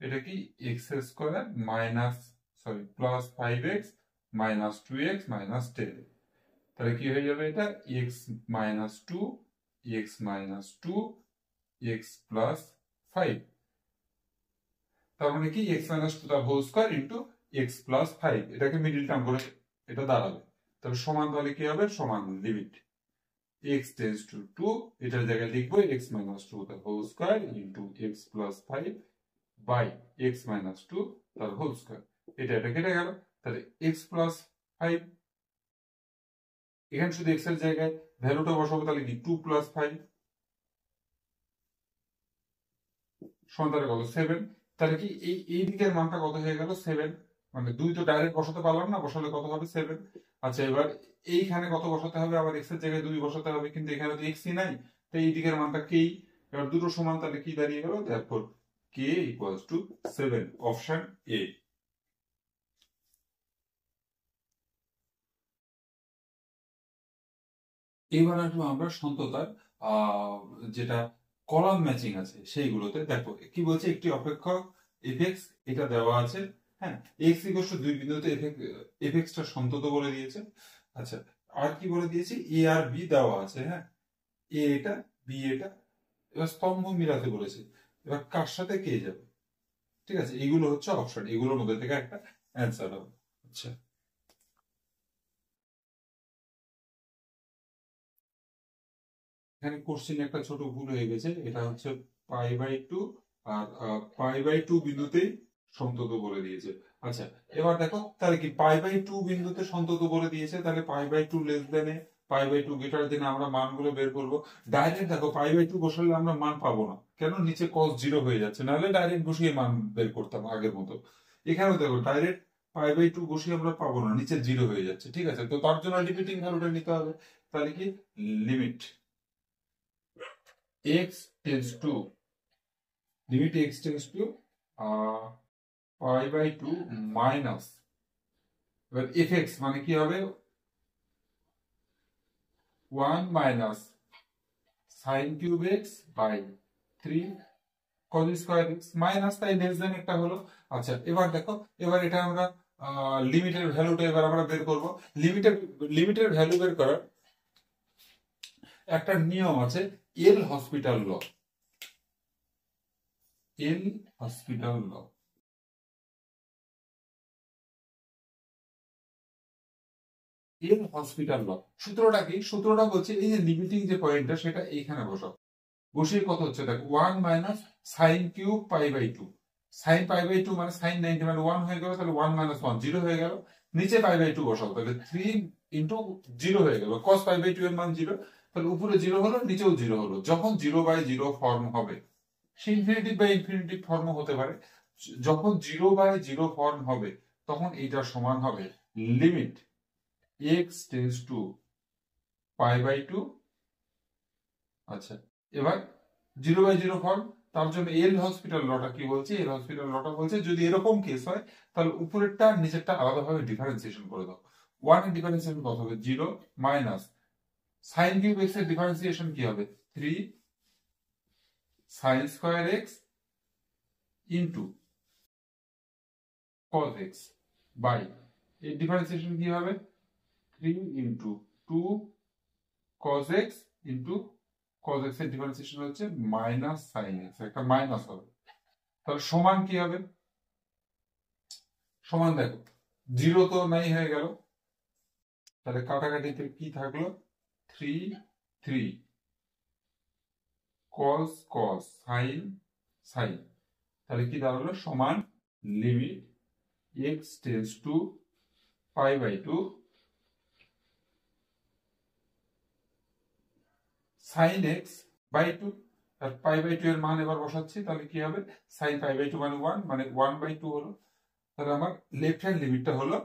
এটা কি x square minus plus 5x minus 2x minus 10, তাহলে কি হয়ে যাবে এটা x minus 2 x minus 2 x plus 5, তার মানে কি x মাইনাস 2 তার whole square into x plus 5, এটাকে মিডল টার্ম করে এটা দাঁড়াবে, তাহলে সমান, তাহলে কি হবে সমান লিমিট x টেন্ডস টু 2, এটার জায়গায় লিখবো x মাইনাস 2 তার whole square into x plus 5 by x minus 2 তার হোল স্কয়ার, এটা কেটে গেল, তাহলে x প্লাস 5, এখানে শুধু x এর জায়গায় ভ্যালুটা বসাবো, তাহলে কি 2 প্লাস 5 সমান তাহলে কত 7, তাহলে কি এই দিকের মানটা কত হয়ে গেল 7, মানে 2 তো ডাইরেক্ট বসাতে পারলাম না, বসালে কত হবে 7। আচ্ছা এবার এইখানে কত বসাতে হবে, আবার x এর জায়গায় 2 বসাতে হবে, কিন্তু এখানে তো x ই নাই, তাই এই দিকের মানটা k, এবার দুটো সমান, তাহলে কি দাঁড়িয়ে গেল therefore k equals to 7, option A. এবার আসবো আমরা সন্ততার যেটা কলাম ম্যাচিং আছে সেইগুলোতে, দেখো কি বলছে একটি অপেক্ষক এফএক্স এটা দেওয়া আছে, হ্যাঁ x ইকুয়াল টু 2 বিন্দুতে এফএক্সটা সন্তত বলে দিয়েছে। আচ্ছা আর কি বলে দিয়েছে, এ আর বি দেওয়া আছে, হ্যাঁ এ এটা বি এটা, এবার স্তম্ভ মিলাতে বলেছে, এবার কার সাথে কে যাবে, ঠিক আছে এগুলো হচ্ছে অপশন, এগুলোর মধ্যে থেকে একটা অ্যান্সার হবে। আচ্ছা এখানে কোশ্চেন একটা ছোট ভুল হয়ে গেছে, এটা হচ্ছে π/2 আর π/2 বিন্দুতেই সন্তত বলে দিয়েছে। আচ্ছা এবার দেখো তাহলে কি π/2 বিন্দুতে সন্তত বলে দিয়েছে, তাহলে π/2 লেস দেন এ π/2 গ্রেটার দেন, আমরা মানগুলো বের করব। ডাইরেক্ট দেখো π/2 বসালে আমরা মান পাবো না, কেন নিচে cos 0 হয়ে যাচ্ছে, নাহলে ডাইরেক্ট বসিয়ে মান বের করতাম আগের মতো। এখানেও দেখো ডাইরেক্ট π/2 বসিয়ে আমরা পাবো না, নিচে 0 হয়ে যাচ্ছে, ঠিক আছে, তো তার জন্য লিমিটিং ভ্যালুটা নিতে হবে, তাহলে কি limit x tends to x tends to π/2 minus, এবার fx মানে কি হবে 1 minus sin cube x by 3 cos square x minus, তাই লেস দেন একটা হলো। আচ্ছা এবার দেখো, এবার এটা আমরা লিমিটের ভ্যালুটা এবার আমরা বের করব। লিমিটের ভ্যালু বের করার একটা নিয়ম আছে, এল হসপিটাল ল, এল হসপিটাল ল। এল হসপিটাল ল সূত্রটা কি, সূত্রটা বলছে এই যে লিমিটিং যে পয়েন্টটা সেটা এইখানে বসাও, বসিয়ে কত হচ্ছে দেখো 1 মাইনাস সাইন কিউব π/2, সাইন π/2 মানে সাইন 90 মানে 1 হয়ে গেল, তাহলে 1 মাইনাস 1 0 হয়ে গেল, নিচে π/2 বসাও, তাহলে 3 ইনটু 0 হয়ে গেল, cos π/2 এর মান 0, তাহলে উপরে 0 হলো নিচেও 0 হলো, যখন 0/0 ফর্ম হবে, সে ইনফিনিটিভ বাই ইনফিনিটিভ ফর্ম হতে পারে, যখন 0/0 ফর্ম হবে তখন এইটা সমান হবে লিমিট x টেন্ডস টু π/2। আচ্ছা এবার 0/0 ফর্ম, তার জন্য এল হসপিটাল লটা কি বলছে, এল হসপিটাল লটা বলছে যদি এরকম কেস হয় তাহলে উপরেরটা আর নিচেরটা আলাদাভাবে ডিফারেন্সিয়েশন করে দাও। 1 এর ডিফারেন্সিয়েশন কত হবে 0 মাইনাস sin কিউব x এর ডিফারেন্সিয়েশন কি হবে 3 sin square x into cos x by, এর ডিফারেন্সিয়েশন কি হবে 3 into 2 cos x into cos x এর ডিফারেন্সিয়েশন হচ্ছে মাইনাস sin x, একটা মাইনাস হবে, তাহলে সমান কি হবে, সমান দেখো 0 তো নাই হয়ে গেল, তাহলে কাটাকাটিতে কি থাকলো 3 3 cos cos sin sin, তাহলে কি দাঁড়ালো সমান limit x tends to π/2 sine x by two, আর পাই বাই টু এর মান এবার বসাচ্ছি, তাহলে কি হবে সাইন পাই বাই টু মানে 1, মানে 1/2 হলো। তাহলে আমার লেফট হ্যান্ড লিমিটটা হলো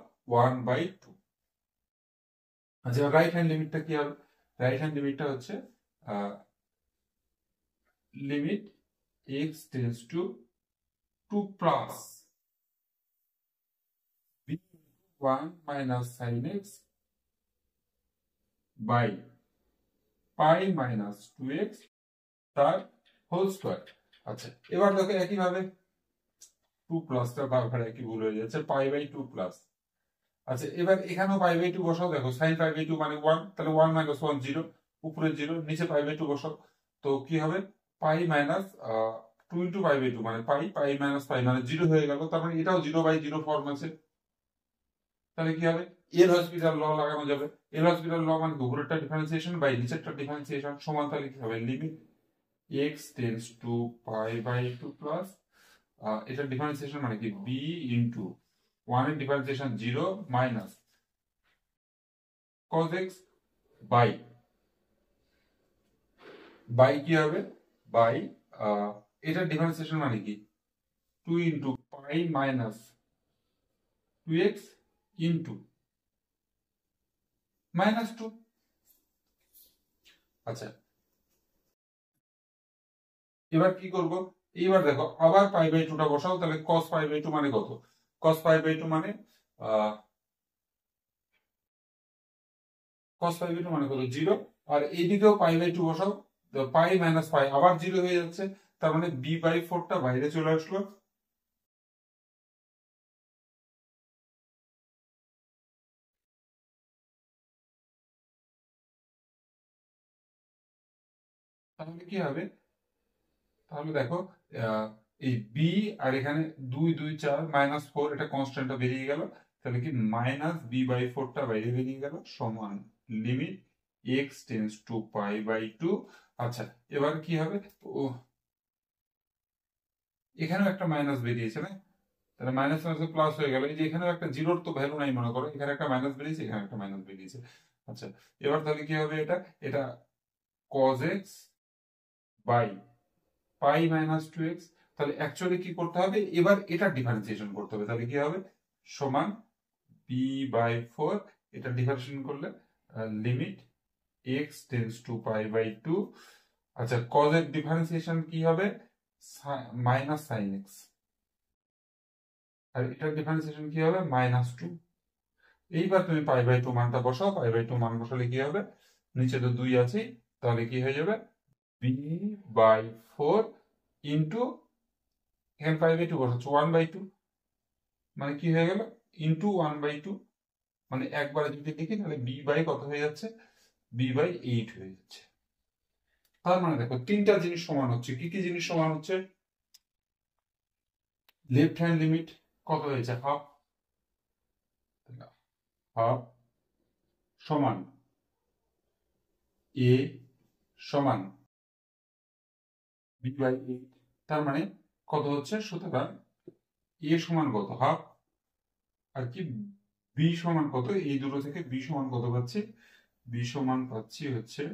1/2। আচ্ছা রাইট হ্যান্ড লিমিটটা কি হবে? রাইট হ্যান্ড লিমিটটা হচ্ছে limit x tends to 2 plus b1 minus sine x by pi minus 2x তার হোল স্কোয়ার। আচ্ছা এবার দেখো একইভাবে 2 প্লাসটা বারবার একই ভুল হয়ে যাচ্ছে, পাই/2 প্লাস। আচ্ছা এবার এখানেও পাই/2 বসাও, দেখো সাইন পাই/2 মানে 1, তাহলে 1 - 1 0, উপরে 0, নিচে পাই/2 বসাও, তো কি হবে পাই মাইনাস 2 ইন্টু পাই/2 মানে পাই মাইনাস পাই মানে 0 হয়ে গেল, তার মানে এটাও 0/0 ফর্ম আছে। তাহলে কি হবে এল হসপিটাল ল লাগানো যাবে। এল হসপিটাল ল মানে উপরেরটা ডিফারেন্সিয়েশন বাই নিচেরটা ডিফারেন্সিয়েশন সমান, তাহলে কি হবে লিমিট x টেন্ডস টু পাই/2 প্লাস এটার ডিফারেন্সিয়েশন মানে কি b ইন্টু 1 এর differentiation 0 minus cos x by কি হবে বাই এটার ডিফারেন্সিয়েশন মানে কি 2 ইন্টু পাই মাইনাস 2x ইন্টু -2। আচ্ছা এবার কি করব, এইবার দেখো আবার পাই/2টা বসাও, তাহলে cos পাই/2 মানে কত? cos পাই/2 মানে cos পাই/2 মানে কত 0, আর এইদিকেও পাই/2 বসাও, পাই মাইনাস পাই আবার 0 হয়ে যাচ্ছে, তার মানে b/4টা বাইরে চলে আসলো। তাহলে কি হবে, তাহলে দেখো এই বি আর এখানে 2 2 4 -4 এটা কনস্ট্যান্টটা বেরিয়ে গেল, তাহলে কি মাইনাস b/4টা বাইরে বেরিয়ে গেল সমান লিমিট x টেন্ডস টু পাই/2। আচ্ছা এবার কি হবে, ও এখানেও একটা মাইনাস বেরিয়েছে না, তাহলে মাইনাস মাইনাস প্লাস হয়ে গেল, এই যে এখানেও একটা জিরোর তো ভ্যালু নাই মনে করো, এখানে একটা মাইনাস বেরিয়েছে, এখানে একটা মাইনাস বেরিয়েছে। আচ্ছা এবার তাহলে কি হবে, এটা এটা cos x by pi minus 2x, তাহলে অ্যাকচুয়ালি কি করতে হবে এবার এটা ডিফারেন্সিয়েশন করতে হবে, তাহলে কি হবে সমান b/4, এটা ডিফারেন্সিয়েশন করলে লিমিট x টেন্ডস টু পাই/2। আচ্ছা cos এর ডিফারেন্সিয়েশন কি হবে মাইনাস সাইন এক্স, আর এটার ডিফারেন্সিয়েশন কি হবে -2। এইবার তুমি পাই/2 মানটা বসাও, পাই/2 মান বসালে কি হবে নিচে তো 2 আছে, তাহলে কি হয়ে যাবে b/4 ইন্টু এখানে পাই/2 বসাচ্ছ 1/2, মানে কি হয়ে গেল ইন্টু 1/2, মানে একবারে যদি লিখি তাহলে কত হয়ে যাচ্ছে b/8 হয়ে যাচ্ছে। তার মানে দেখো তিনটা জিনিস সমান হচ্ছে, কি কি জিনিস সমান হচ্ছে, লেফট হ্যান্ড লিমিট কত হয়েছে হাফ, হাফ সমান a সমান b/8, তার মানে কত হচ্ছে, সুতরাং a সমান কত হাফ, আর কি b সমান কত, এই দুটো থেকে b সমান কত পাচ্ছি, b সমান পাচ্ছি হচ্ছে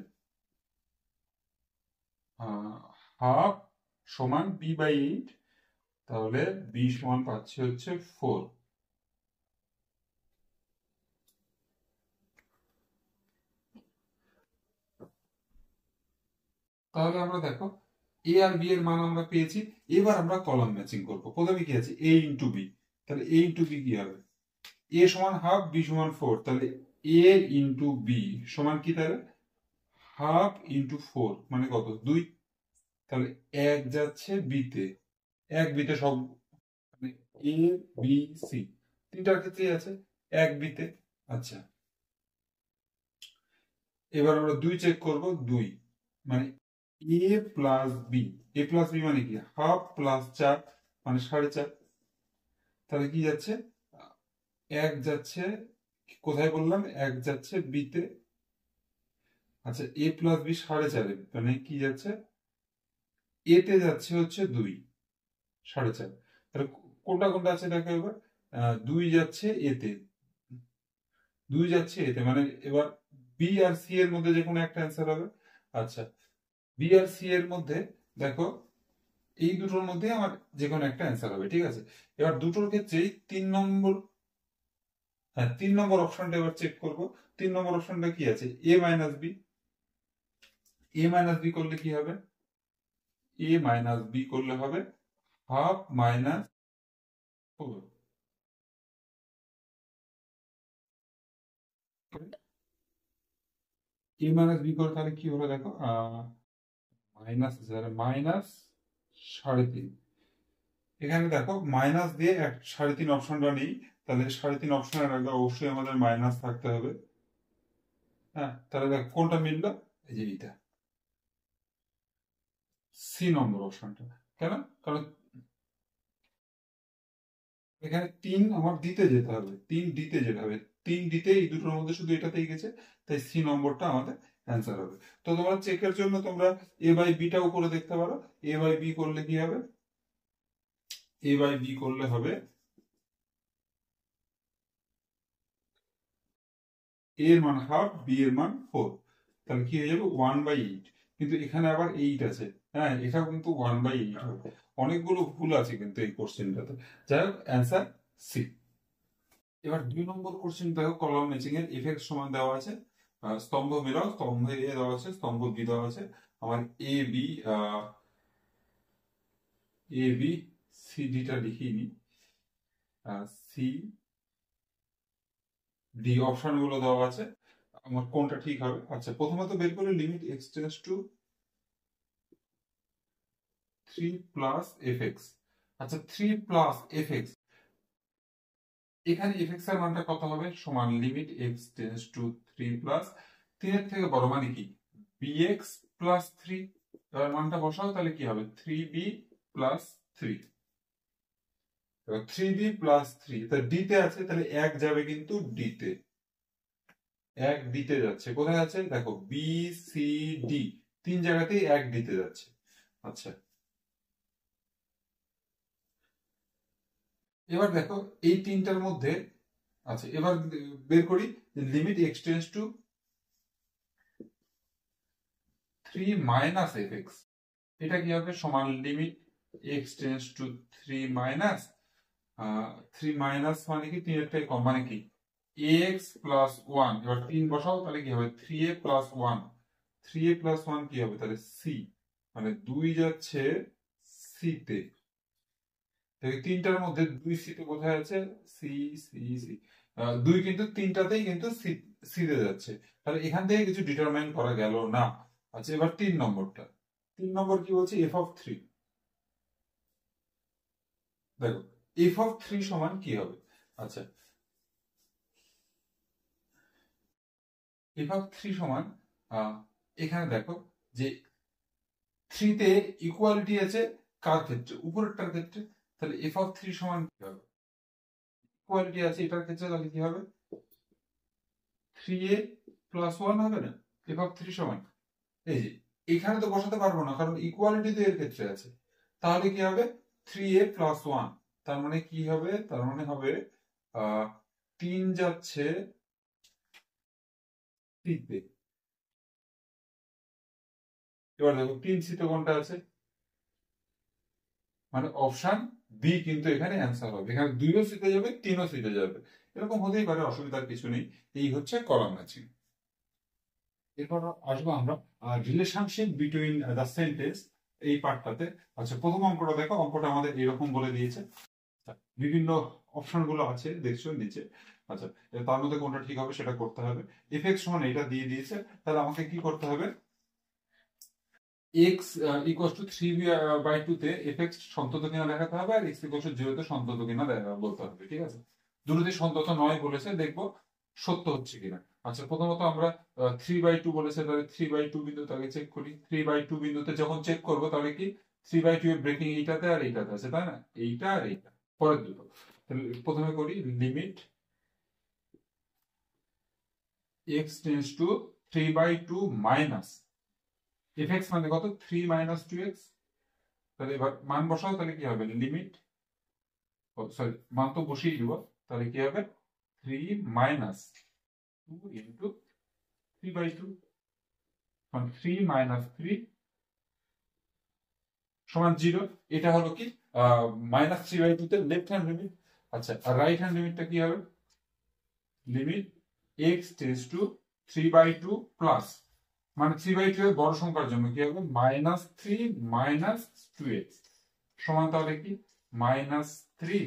হাফ সমান b/8, তাহলে b সমান পাচ্ছি হচ্ছে 4। তাহলে আমরা দেখো এ আর বি এর মান আমরা পেয়েছি, এবার আমরা কলাম ম্যাচিং করবো। প্রথমে কি আছে a ইন্টু বি, তাহলে a ইন্টু বি কি হবে a সমান হাফ, b সমান 4, তাহলে a ইন্টু বি সমান কি, তাহলে হাফ ইন্টু 4 মানে কত 2, তাহলে 1 যাচ্ছে বিতে, 1 বিতে সব মানে এ বি সি তিনটার ক্ষেত্রেই আছে 1 বিতে। আচ্ছা এবার আমরা 2 চেক করব, 2 মানে এ প্লাস বি, এ প্লাস বি মানে কি হাফ প্লাস 4 মানে 4.5, তাহলে কি যাচ্ছে 1 যাচ্ছে কোথায় বললাম 1 যাচ্ছে বিতে। আচ্ছা এ প্লাস বি 4.5 মানে কি যাচ্ছে এতে যাচ্ছে হচ্ছে 2 4.5, তাহলে কোনটা কোনটা আছে দেখো এবার 2 যাচ্ছে এতে, 2 যাচ্ছে এতে, মানে এবার বি আর সি এর মধ্যে যে কোনো একটা অ্যান্সার হবে। আচ্ছা বি আর সি এর মধ্যে দেখো এই দুটোর মধ্যে আমার যে কোনো একটা অ্যান্সার হবে, ঠিক আছে। এবার দুটোর ক্ষেত্রেই 3 নম্বর, হ্যাঁ 3 নম্বর অপশনটা এবার চেক করব। 3 নম্বর অপশনটা কি আছে, এ মাইনাস বি। এ মাইনাস বি করলে কি হবে, এ মাইনাস বি করলে হবে হাফ মাইনাস 4। এ মাইনাস বি করে তাহলে কি হলো দেখো, মাইনাস মাইনাস 3.5। এখানে দেখো মাইনাস দিয়ে 3.5 অপশনটা নেই, তাহলে 3.5 অপশনের আগে অবশ্যই আমাদের মাইনাস থাকতে হবে। হ্যাঁ, তাহলে দেখো কোনটা মিললো, এই যে এইটা, সি নম্বর অপশনটা। কেন, কারণ এখানে 3 আমার দিতে যেতে হবে, 3 দিতে যেতে হবে, 3 দিতে এই দুটোর মধ্যে শুধু এটাতেই গেছে, তাই সি নম্বরটা আমাদের অ্যান্সার হবে। তো তোমরা চেকের জন্য তোমরা এ বাই বিটাও করে দেখতে পারো। এ বাই বি করলে কি হবে, এ বাই বি করলে হবে এ এর মান হাফ, বি এর মান 4, তাহলে কি হয়ে যাবে 1/8। কিন্তু এখানে আবার 8 আছে, হ্যাঁ এটাও কিন্তু 1/8 হবে। অনেকগুলো ভুল আছে কিন্তু এই কোশ্চেনটাতে। যাই হোক, অ্যান্সার সি। এবার 2 নম্বর কোশ্চেন দেখো, কলাম ম্যাচিং এর ইফেক্ট সমান দেওয়া আছে, স্তম্ভ মিলাও, স্তম্ভে এ দেওয়া আছে, স্তম্ভ বি দেওয়া আছে। আমার A B, A B C ডিটা লিখিনি, সি ডি অপশন গুলো দেওয়া আছে, আমার কোনটা ঠিক হবে। আচ্ছা, প্রথমত বের করে limit x tends two 3 plus F x. আচ্ছা, 3 প্লাস এফ এক্স, এখানে এফ এক্স এর মানটা কত হবে, সমান limit x tends two 3 plus 3 এর থেকে বড় মানে কি, bx প্লাস 3। এবার মানটা বসাও, তাহলে কি হবে 3b প্লাস 3। এবার 3b প্লাস 3, তা ডিতে আছে, তাহলে 1 যাবে কিন্তু ডিতে, 1 ডিতে যাচ্ছে। কোথায় আছে দেখো, বি সি ডি, 3 জায়গাতেই 1 ডিতে যাচ্ছে। আচ্ছা, এবার দেখো এই তিনটার মধ্যে, আচ্ছা এবার বের করি limit x tends two 3 minus F x. এটা কি হবে, সমান limit x tends two 3 minus 3 minus মানে কি 3 এর থেকে কম মানে কি এক্স প্লাস 1। এবার 3 বসাও, তাহলে কি হবে 3a প্লাস 1। 3a প্লাস 1 কি হবে, তাহলে সি, মানে 2 যাচ্ছে সি তে। দেখি তিনটার মধ্যে 2 সি তে কোথায় আছে, সি সি সি, 2 কিন্তু তিনটাতেই কিন্তু সি তে যাচ্ছে, তাহলে এখান থেকে কিছু ডিটারমাইন করা গেল না। আচ্ছা, এবার 3 নম্বরটা, 3 নম্বর কি বলছে, এফ অফ 3। দেখো এফ অফ 3 সমান কি হবে, আচ্ছা এফ অফ 3 সমান, এখানে দেখো যে 3 তে ইকুয়ালিটি আছে কার ক্ষেত্রে, উপরেরটার ক্ষেত্রে, তাহলে এফ অফ 3 সমান কি হবে, ইকুয়ালিটি আছে এটার ক্ষেত্রে, তাহলে কি হবে 3a প্লাস 1 হবে না, এফ অফ 3 সমান, এই যে এখানে তো বসাতে পারবো না কারণ ইকুয়ালিটি তো এর ক্ষেত্রে আছে, তাহলে কি হবে 3a প্লাস 1। তার মানে কি হবে, তার মানে হবে 3 যাচ্ছে 3 তে। এবার দেখো 3 সি তে কোনটা আছে, মানে অপশন বি কিন্তু এখানে অ্যান্সার হবে। এখানে 2ও সিতে যাবে, 3ও সিতে যাবে, এরকম হতেই পারে, অসুবিধার কিছু নেই। এই হচ্ছে কলাম ম্যাচিং। এরপর আসবো আমরা রিলেশনশিপ বিটুইন দ্য সেন্টেন্স, এই পার্টটাতে। আচ্ছা, প্রথম অঙ্কটা দেখো, অঙ্কটা আমাদের এরকম বলে দিয়েছে, বিভিন্ন অপশন গুলো আছে দেখছো নিচে। আচ্ছা, তার মধ্যে কোনটা ঠিক হবে সেটা করতে হবে। এফ এক্স সমান এটা দিয়ে দিয়েছে, তাহলে আমাকে কি করতে হবে, এক্স ইকুয়াল টু 3/2 তে এফ এক্স সন্তত কিনা দেখাতে হবে, আর এক্স ইকুয়াল টু 0 তে সন্তত কিনা বলতে হবে, ঠিক আছে। দুটোতে সন্তত নয় বলেছে, দেখবো সত্য হচ্ছে কিনা। আচ্ছা, প্রথমত আমরা 3/2 বলেছে, তাহলে 3/2 বিন্দুতে আগে চেক করি। 3/2 বিন্দুতে যখন চেক করবো, তাহলে কি 3/2 এর ব্রেকিং এইটাতে আর এইটাতে আছে, তাই না, এইটা আর এইটা, পরের দুটো। তাহলে প্রথমে করি limit x tends two 3/2 minus F X মানে কত, 3 মাইনাস 2x। তাহলে এবার মান বসাও, তাহলে কি হবে লিমিট, সরি মান তো বসিয়ে দিব, তাহলে কি হবে 3 মাইনাস 2 ইন্টু 3/2, মানে 3 মাইনাস 3 সমান 0। এটা হলো কি -3/2 তে লেফট হ্যান্ড লিমিট। আচ্ছা, আর রাইট হ্যান্ড লিমিটটা কি হবে? Limit x tends two 3/2 plus, মানে 3/2 এর বড় সংখ্যার জন্য কি হবে? -3 - 2x সমান তাহলে কি -3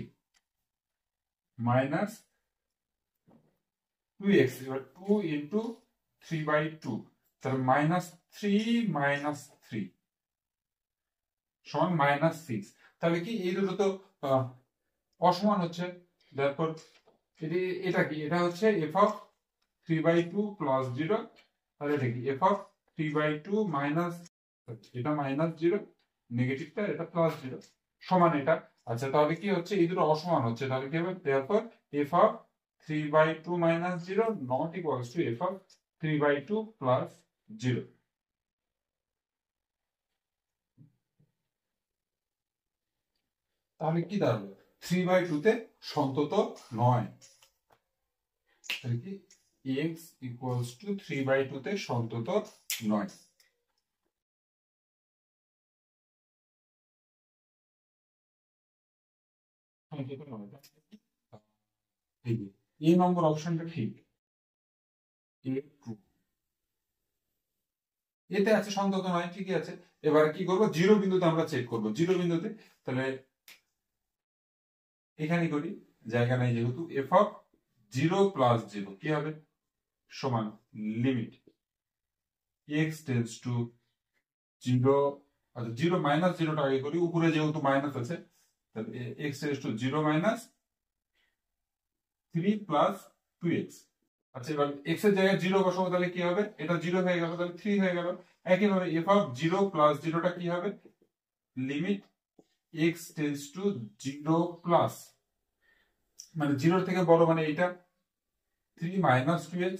- 2x। এবার 2 ইন্টু 3/2, তাহলে -3 - 3 সমান -6। তাহলে কি এই দুটো তো অসমান হচ্ছে। তারপর এটা কি? এটা হচ্ছে f অফ 3/2 প্লাস 0, তাহলে এটা কি f অফ 3/2 মাইনাস, এটা -0, নেগেটিভটা এটা +0 সমান এটা। আচ্ছা, তাহলে কি হচ্ছে? এই দুটো অসমান হচ্ছে, তাহলে কি হবে? তারপর f of 3/2 - 0 not equals to f of 3/2 plus 0। তাহলে কি দাঁড়ালো? 3/2 তে সন্তত নয়। তাহলে কি x ইকুয়ালস টু 3/2 তে সন্তত নয়। এই নম্বর অপশনটা ঠিক, এতে আছে সন্তত নয়, ঠিকই আছে। এবার কি করবো? জিরো বিন্দুতে আমরা চেক করবো। জিরো বিন্দুতে তাহলে এখানে করি, জায়গা নাই যেহেতু, f অফ 0 + 0 কি হবে? সমান লিমিট x টেন্ডস টু 0। আচ্ছা, 0 - 0টা আগে করি, উপরে যেহেতু মাইনাস আছে, তাহলে x টেন্ডস টু 0 - 3 + 2x। আচ্ছা, এবার x এর জায়গায় 0 বসাবো, তাহলে কি হবে? এটা 0 হয়ে গেল, তাহলে 3 হয়ে গেল। একইভাবে f অফ 0 + 0টা কি হবে? Limit x tends to 0 plus, মানে 0 থেকে বড়, মানে এটা 3 - 2x।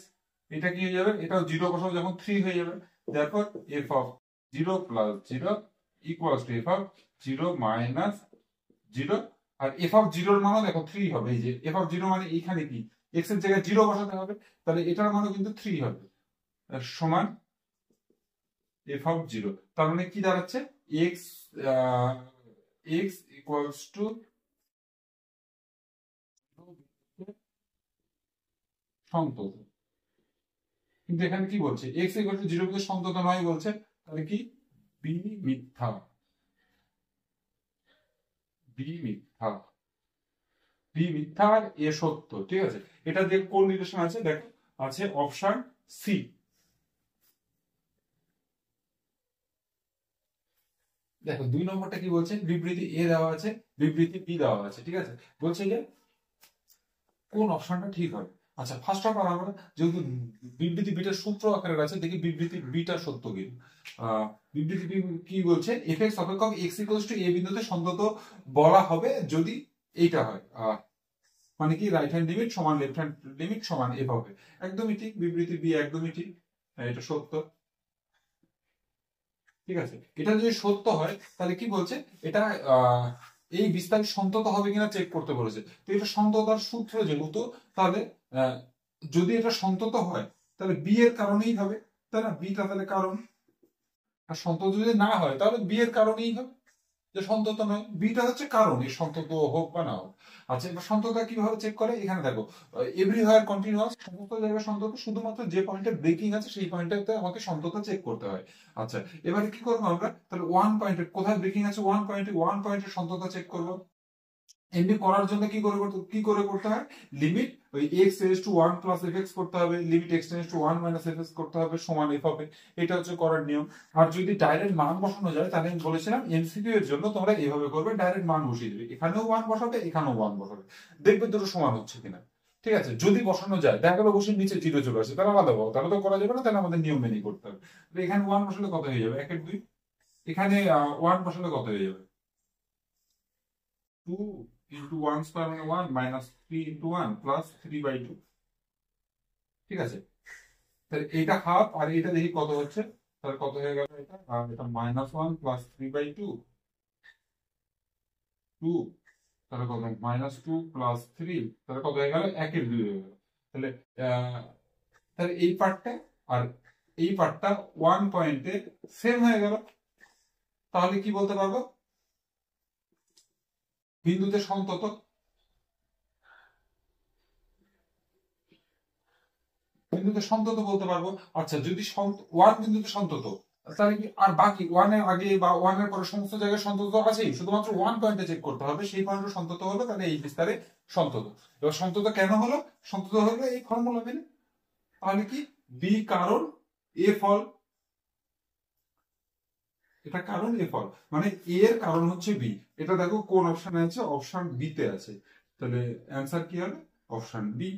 এটা কি হয়ে যাবে? এটাও 0 বসাবো, যখন 3 হয়ে যাবে। তারপর f of 0 + 0 equals to f of 0 - 0। আর f অফ 0 এর মানও দেখো 3 হবে। এই যে f অফ 0 মানে এইখানে কি x এর জায়গায় 0 বসাতে হবে, তাহলে এটার মানও কিন্তু 3 হবে। সমান f অফ 0। তার মানে কি দাঁড়াচ্ছে? x ইকুয়ালস টু সন্তত। কিন্তু এখানে কি বলছে? x ইকুয়াল টু 0 কে সন্তত নয় বলছে, তাহলে কি b মিথ্যা। b মিথ্যা, b মিথ্যা আর a সত্য। ঠিক আছে, এটা দিয়ে কোন রিলেশন আছে? দেখো, আছে অপশন সি। দেখো 2 নম্বরটা কি বলছে? বিবৃতি a দেওয়া আছে, বিবৃতি b দেওয়া আছে। ঠিক আছে, বলছে যে কোন অপশনটা ঠিক হবে। আচ্ছা, ফার্স্ট অফ অল আমরা যেহেতু বিবৃতি বিটা সূত্র আকারে আছে, দেখি বিবৃতি বিটা সত্য কি। বিবৃতি কি বলছে? f(x) অপেক্ষক x = a বিন্দুতে সন্তত বলা হবে যদি এইটা হয়, মানে কি রাইট হ্যান্ড লিমিট সমান লেফট হ্যান্ড লিমিট সমান f হবে। একদমই ঠিক, বিবৃতি বি একদমই ঠিক, এটা সত্য। ঠিক আছে, এটা যদি সত্য হয় তাহলে কি বলছে? এটা এই বিস্তার সন্তত হবে কিনা চেক করতে বলেছে। তো এটা সন্ততার সূত্র যেহেতু, তাহলে যদি এটা সন্তত হয় তাহলে বি এর কারণেই হবে, তাই না? বিটা তাহলে কারণ। আর সন্তত যদি না হয় তাহলে বি এর কারণেই হবে, যে সন্তত নয়। বিটা হচ্ছে কারণ, এই সন্তত হোক বা না হোক। আচ্ছা, এবার সন্ততা কিভাবে চেক করে? এখানে দেখো, এভরিহোয়ার কন্টিনিউয়াস, সমস্ত জায়গায় সন্তত, শুধুমাত্র যে পয়েন্টে ব্রেকিং আছে সেই পয়েন্টটাতে আমাকে সন্তত চেক করতে হয়। আচ্ছা, এবারে কি করবো আমরা? তাহলে ওয়ান পয়েন্টে কোথায় ব্রেকিং আছে? ওয়ান পয়েন্টে সন্তত চেক করবো। এমনি করার জন্য কি করে করতে হয়? লিমিট ওই x tends to 1 plus fx করতে হবে, limit x tends to 1 minus fx করতে হবে সমান f হবে। এটা হচ্ছে করার নিয়ম। আর যদি ডাইরেক্ট মান বসানো যায়, তাহলে আমি বলেছিলাম এমসিকিউ এর জন্য তোমরা এইভাবে করবে, ডাইরেক্ট মান বসিয়ে দিবে, এখানেও 1 বসাবে, এখানেও 1 বসাবে, দেখবে দুটো সমান হচ্ছে কিনা। ঠিক আছে, যদি বসানো যায়, দেখা গেল বসে নিচে 0 চলে আসে, তাহলে আলাদা পাবো, তাহলে তো করা যাবে না, তাহলে আমাদের নিয়ম মেনেই করতে হবে। এখানে 1 বসালে কত হয়ে যাবে? 1 এর 2। এখানে 1 বসালে কত হয়ে যাবে? 2 into 1 square মানে 1 minus 3 into 1 plus 3/2। ঠিক আছে, তাহলে এটা হাফ, আর এটা দেখি কত হচ্ছে। তাহলে কত হয়ে গেল? এটা এটা -1 plus 3/2 2, তাহলে কত? -2 plus 3, তাহলে কত হয়ে গেল? 1 এর 2 হয়ে গেল। তাহলে আহ, তাহলে এই পার্টটা আর এই পার্টটা 1 পয়েন্টে সেম হয়ে গেল। তাহলে কি বলতে পারবো? বিন্দুতে সন্তত। বিন্দুতে সন্তত বলতে পারবো। আচ্ছা, যদি ওয়ান বিন্দুতে সন্তত, তাহলে কি আর বাকি ওয়ানের আগে বা ওয়ানের পরে সমস্ত জায়গায় সন্তত আছেই, শুধুমাত্র ওয়ান পয়েন্টে চেক করতে হবে, সেই পয়েন্টে সন্তত হলো, তাহলে এই বিস্তারে সন্তত। এবার সন্তত কেন হলো? সন্তত হলো এই ফর্মুলা মেনে। তাহলে কি বি কারণ এ ফল, এটা কারণ এ ফল, মানে এ এর কারণ হচ্ছে বি। এটা দেখো কোন অপশনে আছে? অপশন বি তে আছে। তাহলে অ্যান্সার কি হবে? Option B.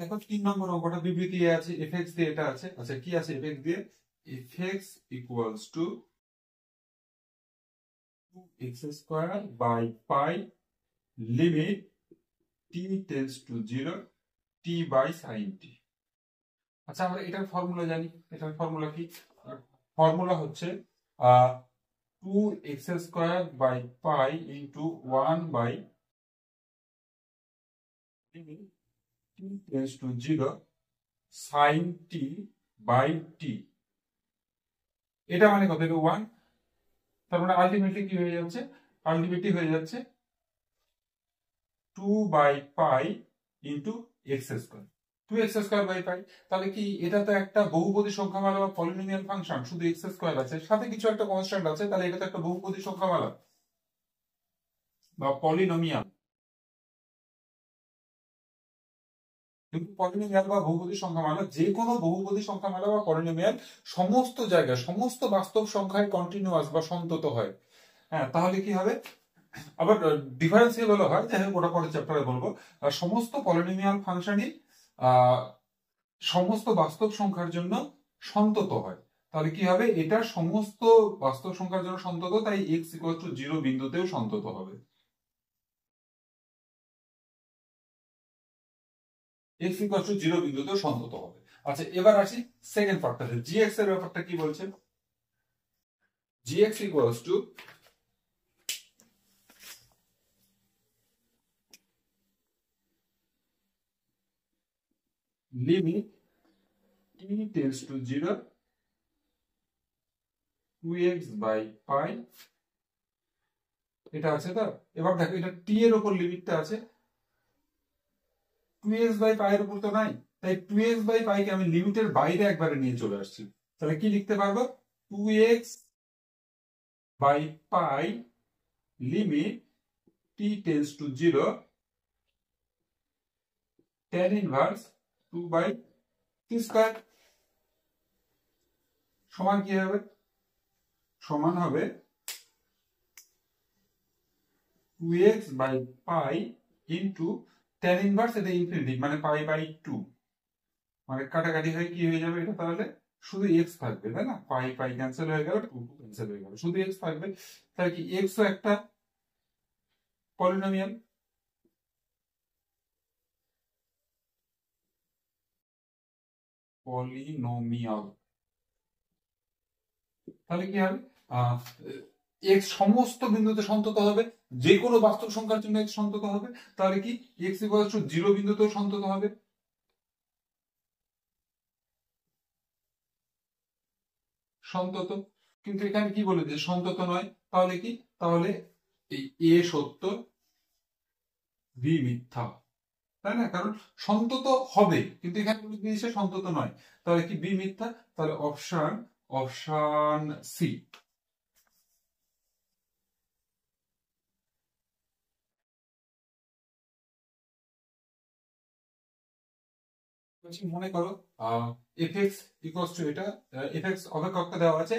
দেখো 3 নম্বর অঙ্কটা বিবৃতি আছে, এফ এক্স দিয়ে এটা আছে। আচ্ছা, কি আছে এফ এক্স দিয়ে? F x equals to 2x² by pi limit T tends to 0 T by sine T. আচ্ছা, আমরা এটার ফর্মুলা জানি। এটার ফর্মুলা কি? ফর্মুলা হচ্ছে 2x² by pi into 1 by limit T tends to 0 sine T by T. এটা মানে কত? এটা 1। তার মানে আলটিমেটলি কি হয়ে যাচ্ছে? আলটিমেটলি হয়ে যাচ্ছে 2 by pi into x²। 2x² by pi. তাহলে কি এটা তো একটা বহুপদী সংখ্যামালা বা পলিনোমিয়াল ফাংশন, শুধু x² আছে, সাথে কিছু একটা কনস্ট্যান্ট আছে, তাহলে এটা তো একটা বহুপদী সংখ্যামালা বা পলিনোমিয়াল। কিন্তু পলিনোমিয়াল বা বহুপদী সংখ্যামালা, যে কোনো বহুপদী সংখ্যামালা বা পলিনোমিয়াল সমস্ত জায়গায় সমস্ত বাস্তব সংখ্যায় কন্টিনিউয়াস বা সন্তত হয়। হ্যাঁ, তাহলে কি হবে? আবার ডিফারেন্সিয়েবল হয়, যাই হোক ওটা পরের চ্যাপ্টারে বলবো। সমস্ত পলিনোমিয়াল ফাংশনই সমস্ত বাস্তব সংখ্যার জন্য সন্তত হয়। তাহলে কি হবে? এটা সমস্ত বাস্তব সংখ্যার জন্য সন্তত, তাই x ইকুয়াল টু 0 বিন্দুতেও সন্তত হবে। x ইকুয়াল টু 0 বিন্দুতেও সন্তত হবে। আচ্ছা, এবার আসি সেকেন্ড পার্টটাতে, gx এর ব্যাপারটা কি বলছে? gx equals to limit t tends to 0 2x by pi. এটা আছে তো? এবার দেখো, এটা t এর উপর লিমিটটা আছে, 2x বাই পাই এর উপর তো নাই, তাই 2x বাই পাই কে আমি লিমিটের বাইরে একবারে নিয়ে চলে আসছি। তাহলে কি লিখতে পারবো? 2x by pi limit t tends to 0 tan inverse 2 by t square সমান কি হবে? সমান হবে 2x by pi into tan inverse, এটা ইনফিনিটি মানে পাই বাই 2, মানে কাটাকাটি হয়ে কি হয়ে যাবে? এটা তাহলে শুধু x থাকবে, তাই না? পাই পাই ক্যান্সেল হয়ে গেল, 2 ক্যান্সেল হয়ে গেল, শুধু x থাকবে। তাহলে কি x ও একটা পলিনোমিয়াল। পলিনোমিয়াল তাহলে কি হবে? x সমস্ত বিন্দুতে সন্তত হবে, যে কোনো বাস্তব সংখ্যার জন্য x সন্তত হবে। তাহলে কি x ইকুয়াল টু 0 বিন্দুতেও সন্তত হবে। সন্তত। কিন্তু এখানে কি বলে যে সন্তত নয়, তাহলে কি? তাহলে এই a সত্য b মিথ্যা, তাই না? কারণ সন্তত হবে, কিন্তু এখানে বলে দিয়েছে সন্তত নয়, তাহলে কি b মিথ্যা। তাহলে অপশন অপশন সি। মনে করো এফ এক্স ইকুয়ালস টু, এটা এফ এক্স অপেক্ষকটা দেওয়া আছে,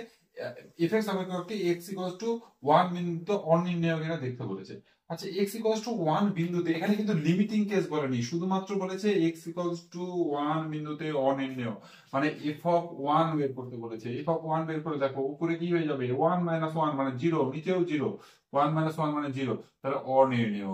এফ এক্স অপেক্ষকটি এক্স ইকুয়ালস টু 1 বিন্দুতে অনির্ণেয় কিনা দেখতে বলেছে। আচ্ছা, এক্স ইকুয়ালস টু 1 বিন্দুতে, এখানে কিন্তু লিমিটিং কেস বলেনি, শুধুমাত্র বলেছে এক্স ইকুয়ালস টু 1 বিন্দুতে অনির্ণেয়, মানে এফ অফ 1 বের করতে বলেছে। এফ অফ 1 বের করে দেখো, উপরে কি হয়ে যাবে? 1 মাইনাস 1 মানে 0, নিচেও 0, 1 মাইনাস 1 মানে 0, তাহলে অনির্ণেয়।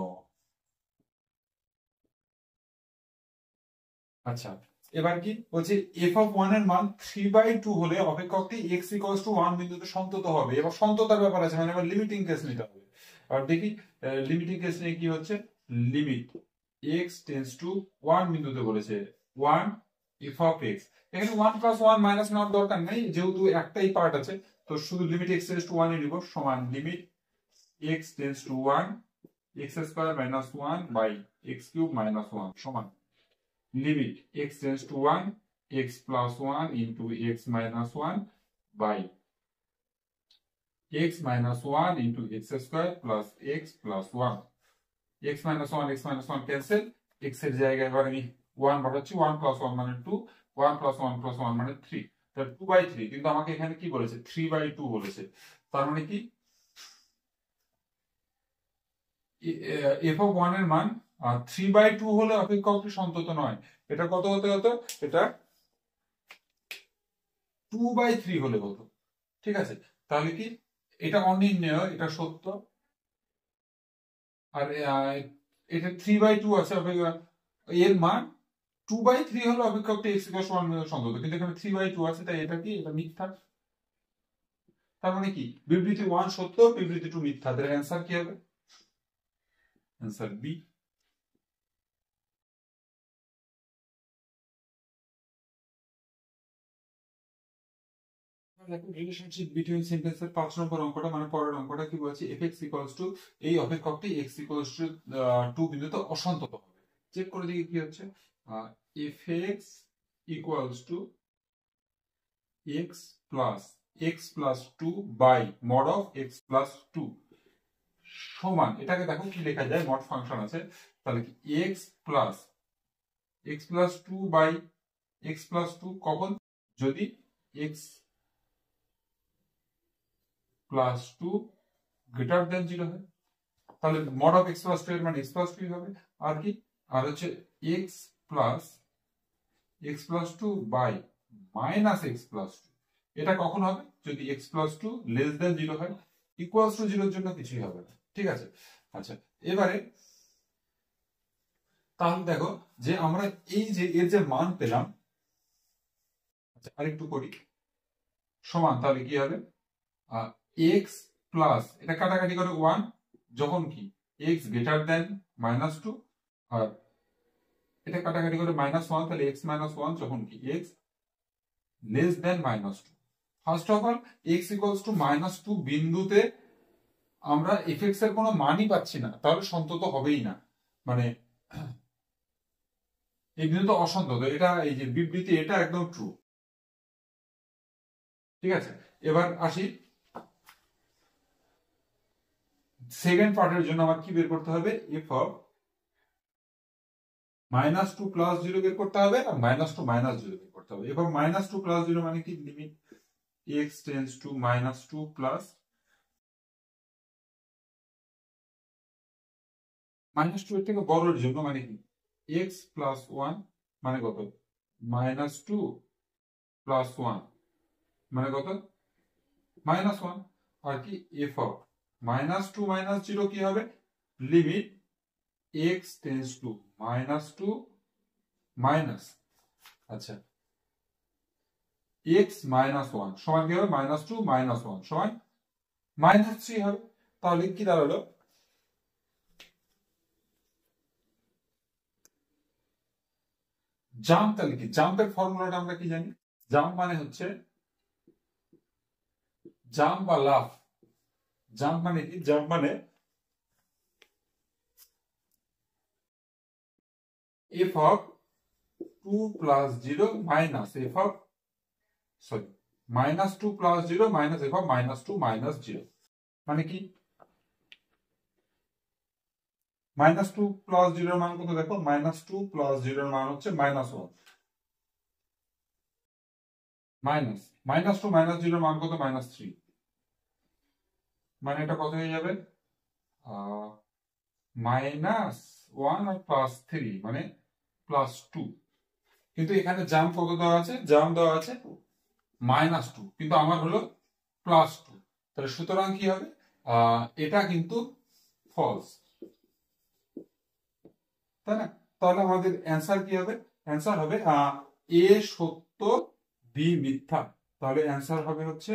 আচ্ছা, এবার কি বলছে? এফ অফ 1 এর মান 3/2 হলে অপেক্ষকটি x ইকুয়ালস টু 1 বিন্দুতে সন্তত হবে। এবার সন্ততার ব্যাপার আছে, মানে এবার লিমিটিং কেস নিতে হবে। আর দেখি লিমিটিং কেস নিয়ে কি হচ্ছে। লিমিট এক্স টেন্স টু 1 বিন্দুতে বলেছে 1 এফ অফ এক্স। এখানে 1 প্লাস 1 মাইনাস নেওয়ার দরকার নেই, যেহেতু একটাই পার্ট আছে, তো শুধু লিমিট এক্স টেন্স টু 1 এ নিব, সমান limit x tends to 1 x square minus 1 by x cube minus 1 সমান limit x tends to 1 x plus 1 into x minus 1 by x minus 1 into x square plus x plus 1 x minus 1 cancel, x এর জায়গায় এবার আমি 1 বসাচ্ছি, 1 plus 1 মানে 2, 1 plus 1 plus 1 মানে 3, তাহলে 2/3, কিন্তু আমাকে এখানে কি বলেছে 3/2 বলেছে, তার মানে কি f of 1 এর মান 3/2 হলে অপেক্ষকটি সন্তত নয়, এটা কত হতে হতো, এটা 2/3 হলে হতো। ঠিক আছে, তাহলে কি এটা অনির্ণেয়, এটা সত্য, আর এটা 3/2 আছে, এর মান 2/3 হলো অপেক্ষকটি x = 1 সন্তত, কিন্তু এখানে 3/2 আছে, তাই এটা কি, এটা মিথ্যা। তার মানে কি বিবৃতি 1 সত্য, বিবৃতি 2 মিথ্যা, তাহলে অ্যান্সার কি হবে, অ্যান্সার বি। রিলেশনশিপ বিটুইন সেন্টেন্সের 5 নম্বর অঙ্কটা, মানে পরের অঙ্কটা কি বলছে, fx ইকুয়ালস টু এই অপেক্ষকটি x ইকুয়ালস টু 2 বিন্দুতে অসন্তত হবে। চেক করে দেখি কি হচ্ছে, fx equals to x plus 2 by mod of x plus 2 সমান, এটাকে দেখো কি লেখা যায়, মড ফাংশন আছে, তাহলে কি x plus 2 by x plus 2 কখন, যদি x প্লাস 2 গ্রেটার দেন 0 হয়, তাহলে মড অফ x প্লাস 2 এর মানে x প্লাস 2 হবে, আর কি, আর হচ্ছে x plus 2 by minus x plus 2, এটা কখন হবে, যদি x প্লাস 2 লেস দেন 0 হয়, ইকুয়ালস টু 0 এর জন্য কিছুই হবে না। ঠিক আছে, আচ্ছা এবারে তাহলে দেখো যে আমরা এই যে এর যে মান পেলাম, আচ্ছা আরেকটু করি, সমান, তাহলে কি হবে x প্লাস, এটা কাটাকাটি করে 1 যখন কি x গ্রেটার দেন -2, আর এটা কাটাকাটি করে -1, তাহলে x -1 যখন কি x less than -2। First of all x equals two -2 বিন্দুতে আমরা fx এর কোনো মানই পাচ্ছি না, তাহলে সন্তত হবেই না, মানে এই বিন্দুতে অসন্তত, এটা এই যে বিবৃতি, এটা একদম ট্রু। ঠিক আছে, এবার আসি সেকেন্ড পার্টের জন্য, আমার কি বের করতে হবে, f অফ -2 প্লাস 0 বের করতে হবে, আর -2 মাইনাস 0 বের করতে হবে। এবার -2 প্লাস 0 মানে কি, limit x tends to -2 plus -2 এর থেকে বড়র জন্য, মানে কি x প্লাস 1 মানে কত, -2 প্লাস 1 মানে কত, -1, আর কি f অফ -2 মাইনাস 0 কি হবে, limit x tends to -2 minus, আচ্ছা x মাইনাস 1 সমান কি হবে, -2 মাইনাস 1 সমান -3 হবে। তাহলে কি দাঁড়ালো, জাম্প, তাহলে কি জাম্পের ফর্মুলাটা আমরা কি জানি, জাম্প মানে হচ্ছে জাম্প বা লাফ, জাম্প মানে কি, জাম্প মানে f of 2 plus 0 minus f of, sorry, -2 plus 0 minus f of -2 minus 0, মানে কি -2 plus 0 এর মান কত, দেখো -2 plus 0 এর মান হচ্ছে -1, মাইনাস -2 minus 0 এর মান কত, -3, মানে এটা কত হয়ে যাবে, -1 আর +3 মানে +2, কিন্তু এখানে জাম্প কত দেওয়া আছে, জাম্প দেওয়া আছে -2, কিন্তু আমার হলো +2, তাহলে সুতরাং কি হবে, এটা কিন্তু ফলস, তাই না, তাহলে আমাদের অ্যান্সার কি হবে, অ্যান্সার হবে এ সত্য বি মিথ্যা, তাহলে অ্যান্সার হবে হচ্ছে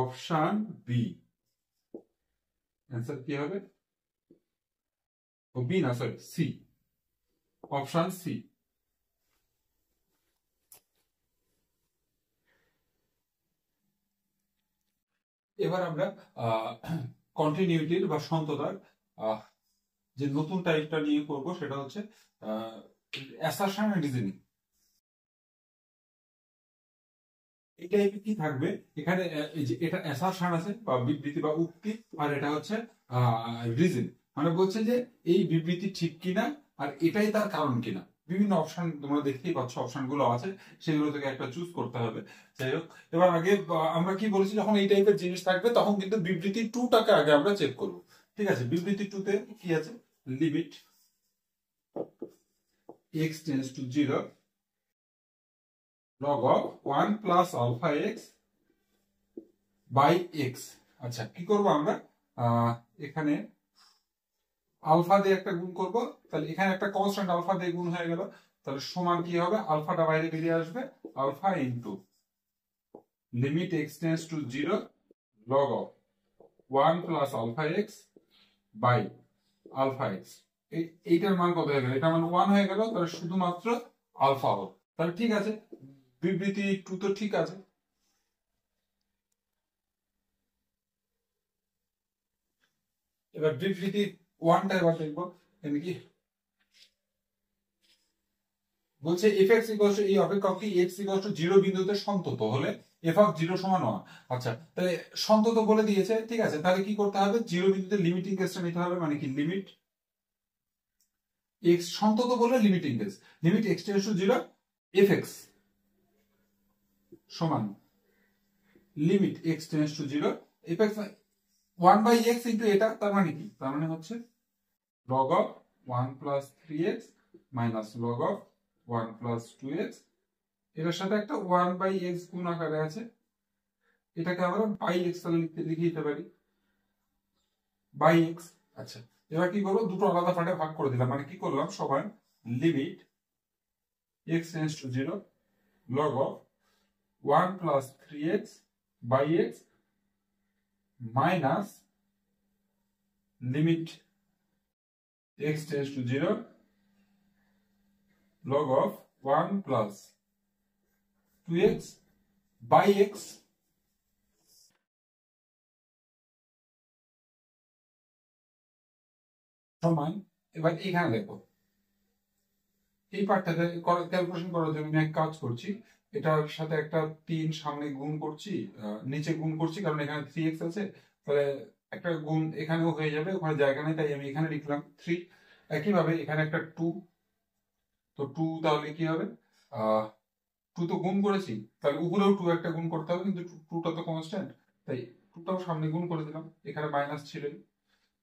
অপশন বি, অ্যান্সার কি হবে ও বি না, সরি, সি, অপশন সি। এবার আমরা কন্টিনিউটির বা সন্ততার যে নতুন টাইপটা নিয়ে করব সেটা হচ্ছে অ্যাসারশন এন্ড রিজনিং। এই টাইপে কি থাকবে এখানে, এই যে এটা অ্যাসারশন আছে বা বিবৃতি বা উক্তি, আর এটা হচ্ছে রিজন, মানে বলছে যে এই বিবৃতি ঠিক কিনা আর এটাই তার কারণ কিনা। বিভিন্ন অপশন তোমরা দেখতেই পাচ্ছ, অপশন গুলো আছে, সেগুলো থেকে একটা চুজ করতে হবে। যাই হোক, এবার আগে আমরা কি বলেছি, যখন এই টাইপের জিনিস থাকবে তখন কিন্তু বিবৃতি টুটাকে আগে আমরা চেক করব। ঠিক আছে, বিবৃতি টুতে কি আছে, limit x tends to 0 log of 1 plus alpha x by x। আচ্ছা, কি করব আমরা, এখানে আলফা দিয়ে একটা গুণ করব, তাহলে এখানে একটা কনস্ট্যান্ট আলফা দিয়ে গুণ হয়ে গেল, তাহলে সমান কি হবে, আলফাটা বাইরে বেরিয়ে আসবে, alpha into limit x tends to 0 log of 1 plus alpha x by alpha x। এইটার মান কত হয়ে গেল, এটার মান 1 হয়ে গেল, তাহলে শুধুমাত্র আলফা হবে। তাহলে ঠিক আছে, বিবৃতি টু তো ঠিক আছে। এবার বিবৃতি ওয়ানটা এবার দেখবো, কি বলছে, এফ এক্স ইকুয়াল টু এই অপেক্ষকটি এক্স ইকুয়াল টু 0 বিন্দুতে সন্তত হলে এফ অফ 0 সমান 1। আচ্ছা, তাহলে সন্তত বলে দিয়েছে, ঠিক আছে, তাহলে কি করতে হবে, 0 বিন্দুতে লিমিটিং কেসটা নিতে হবে, মানে কি লিমিট এক্স সন্তত বলে limiting case, limit x tends to 0 F X সমান limit x tends to 0 F X 1 by X into এটা, তার মানে কি, তার মানে হচ্ছে log of 1 plus 3x minus log of 1 plus 2x, এটার সাথে একটা 1 বাই এক্স গুণ আকারে আছে, এটাকে আমরা বাই এক্স তাহলে লিখে দিতে পারি, বাই এক্স। আচ্ছা, এবার কি করবো, দুটো আলাদা পার্টে ভাগ করে দিলাম, মানে কি করলাম, সমান limit x tends to 0 log of 1 plus 3x by x minus limit x tends to 0 log of 1 plus 2x by x সমান। এবার এখানে দেখো, এই পার্টটাতে ক্যালকুলেশন করার জন্য আমি এক কাজ করছি, এটার সাথে একটা 3 সামনে গুণ করছি, নিচে গুণ করছি, কারণ এখানে 3x আছে, তাহলে একটা গুণ এখানেও হয়ে যাবে, ওখানে জায়গা নেই, তাই আমি এখানে লিখলাম 3। একইভাবে এখানে একটা 2, তো 2 তাহলে কি হবে, 2 তো গুণ করেছি, তাহলে উপরেও 2 একটা গুণ করতে হবে, কিন্তু 2টা তো কনস্ট্যান্ট, তাই 2টাও সামনে গুণ করে দিলাম, এখানে মাইনাস ছিলই।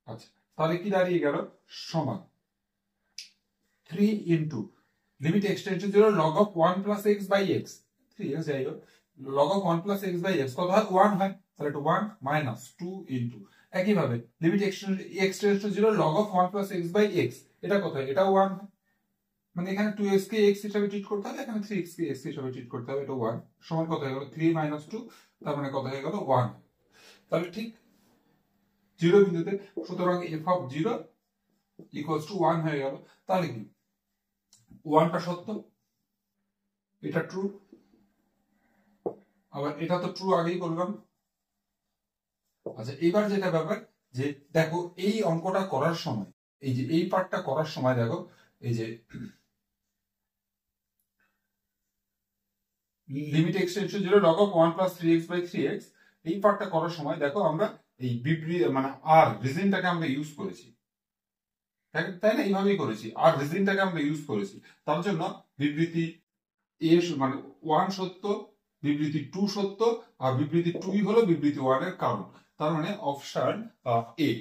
আচ্ছা, তাহলে কি দাঁড়িয়ে গেল, সমান 3 into limit x tends to 0 log of 1 plus x by x, 3x যাই হোক, log of 1 plus x by x কত হয়, 1 হয়, তাহলে এটা 1 মাইনাস 2 ইনটু, একইভাবে limit x tends to 0 log of 1 plus x by x, এটা কত হয়, এটাও 1 হয়, মানে এখানে 2x কে x হিসেবে ট্রিট করতে হবে, এখানে 3x কে x হিসেবে ট্রিট করতে হবে, এটা 1 সমান কত হয়ে গেল, 3 মাইনাস 2, তার মানে কত হয়ে গেল, 1। তাহলে ঠিক 0 বিন্দুতে, সুতরাং f অফ 0 ইকুয়ালস টু 1 হয়ে গেল। তাহলে কি 1টা সত্য, এটা ট্রু, আবার এটা তো ট্রু আগেই করলাম। আচ্ছা, এবার যেটা ব্যাপার, যে দেখো এই অঙ্কটা করার সময়, এই যে এই পার্টটা করার সময় দেখো, এই যে limit x tends to 0 log of 1 plus 3x by 3x, এই পার্টটা করার সময় দেখো আমরা এই বিবৃতি মানে আর রিজনটাকে আমরা ইউজ করেছি, তাই না, এইভাবেই করেছি, আর রিজনটাকে আমরা ইউজ করেছি, তার জন্য বিবৃতি এ মানে 1 সত্য, বিবৃতি 2 সত্য, আর বিবৃতি 2 হলো বিবৃতি 1 এর কারণ, তার মানে অপশন এ।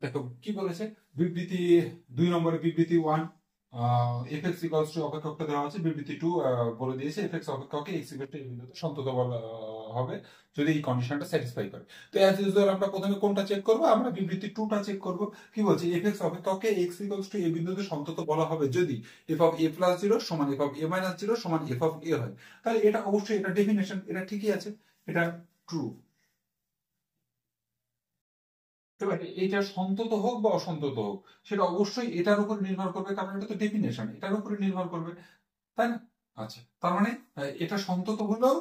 দেখো কি বলেছে, বিবৃতি 2 নম্বরে বিবৃতি 1, এফএক্স ইকুয়ালস টু অপেক্ষকটা দেওয়া আছে, বিবৃতি 2 বলে দিয়েছে এফএক্স অপেক্ষককে এক্স ইকুয়াল টু এই বিন্দুতে সন্তত বলা হবে যদি এই কন্ডিশনটা স্যাটিসফাই করে। তো অ্যাজ ইউজুয়াল আমরা প্রথমে কোনটা চেক করব, আমরা বিবৃতি 2টা চেক করব। কি বলছে, এফএক্স অপেক্ষককে এক্স ইকুয়ালস টু এই বিন্দুতে সন্তত বলা হবে যদি এফ অফ এ প্লাস 0 সমান এফ অফ এ মাইনাস 0 সমান এফ অফ এ হয়। তাহলে এটা অবশ্যই, এটা ডেফিনেশন, এটা ঠিকই আছে, এটা ট্রু। এবার এটা সন্তত হোক বা অসন্তত হোক সেটা অবশ্যই এটার উপর নির্ভর করবে, কারণ এটা তো ডেফিনেশন, এটার উপরে নির্ভর করবে, তাই না? আচ্ছা, তার মানে এটা সন্তত হলেও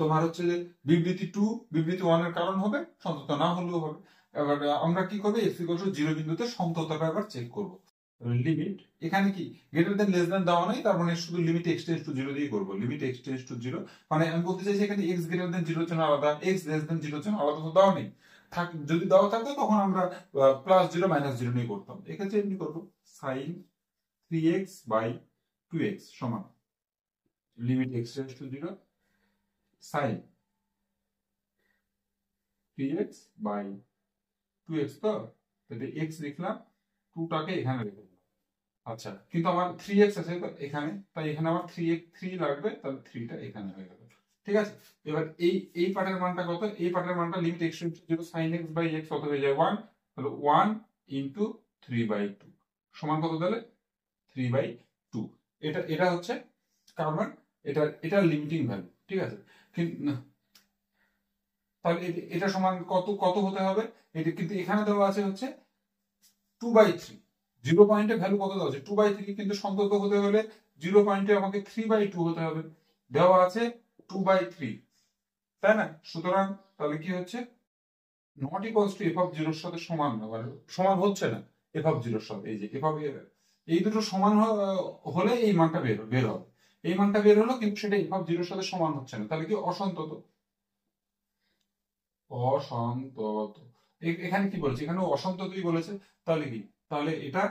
তোমার হচ্ছে যে বিবৃতি 2 বিবৃতি 1 এর কারণ হবে, সন্তত না হলেও হবে। এবার আমরা কি করবো, এক্স ইকুয়াল টু 0 বিন্দুতে সন্ততাটা এবার চেক করব। লিমিট এখানে কি গ্রেটার দেন লেস দেন দেওয়া নাই, তার মানে শুধু লিমিট এক্স টেন্ডস টু 0 দিয়ে করব। লিমিট এক্স টেন্ডস টু 0 মানে আমি বলতে চাইছি এখানে এক্স গ্রেটার দেন 0 এর জন্য আলাদা, এক্স লেস দেন 0 এর জন্য আলাদা তো দেওয়া নেই। যদি দেওয়া থাকতো তখন আমরা প্লাস 0 মাইনাস 0 নিয়ে করতাম। এক্ষেত্রে এমনি করবো, সাইন 3x বাই 2x সমান limit x tends to 0 sine 3x by 2x, তো x লিখলাম, 2টাকে এখানে রেখে দিলাম। আচ্ছা, কিন্তু আমার 3x আছে তো এখানে, তাই এখানে আমার 3 লাগবে, তাহলে 3টা এখানে হয়ে গেল। ঠিক আছে, এবার এই পার্টের মানটা কত, এই পার্টের মানটা limit x → 0 sin x by x কত হয়ে যায় 1, তাহলে 1 ইনটু 3/2 সমান কত, তাহলে 3/2। এটা হচ্ছে কারণ এটা লিমিটিং ভ্যালু, ঠিক আছে। কিন্তু তাহলে এটা সমান কত কত হতে হবে, এটা কিন্তু এখানে দেওয়া আছে হচ্ছে 2/3, 0 পয়েন্টে ভ্যালু কত দেওয়া আছে 2/3, কিন্তু সন্তত হতে হলে 0 পয়েন্টে আমাকে 3/2 হতে হবে, দেওয়া আছে 2/3, তাই না? সুতরাং তাহলে কি হচ্ছে, not equals two F of 0 এর সাথে সমান না, সমান হচ্ছে না এফ অফ 0 এর সাথে। এই যে এফ অফ, এই দুটো সমান হলে এই মানটা বের হবে, এই মানটা বের হলো, কিন্তু সেটা এফ অফ 0 এর সাথে সমান হচ্ছে না, তাহলে কি অসন্তত। অসন্তত এখানে কি বলছে, এখানে অসন্ততই বলেছে, তাহলে কি, তাহলে এটা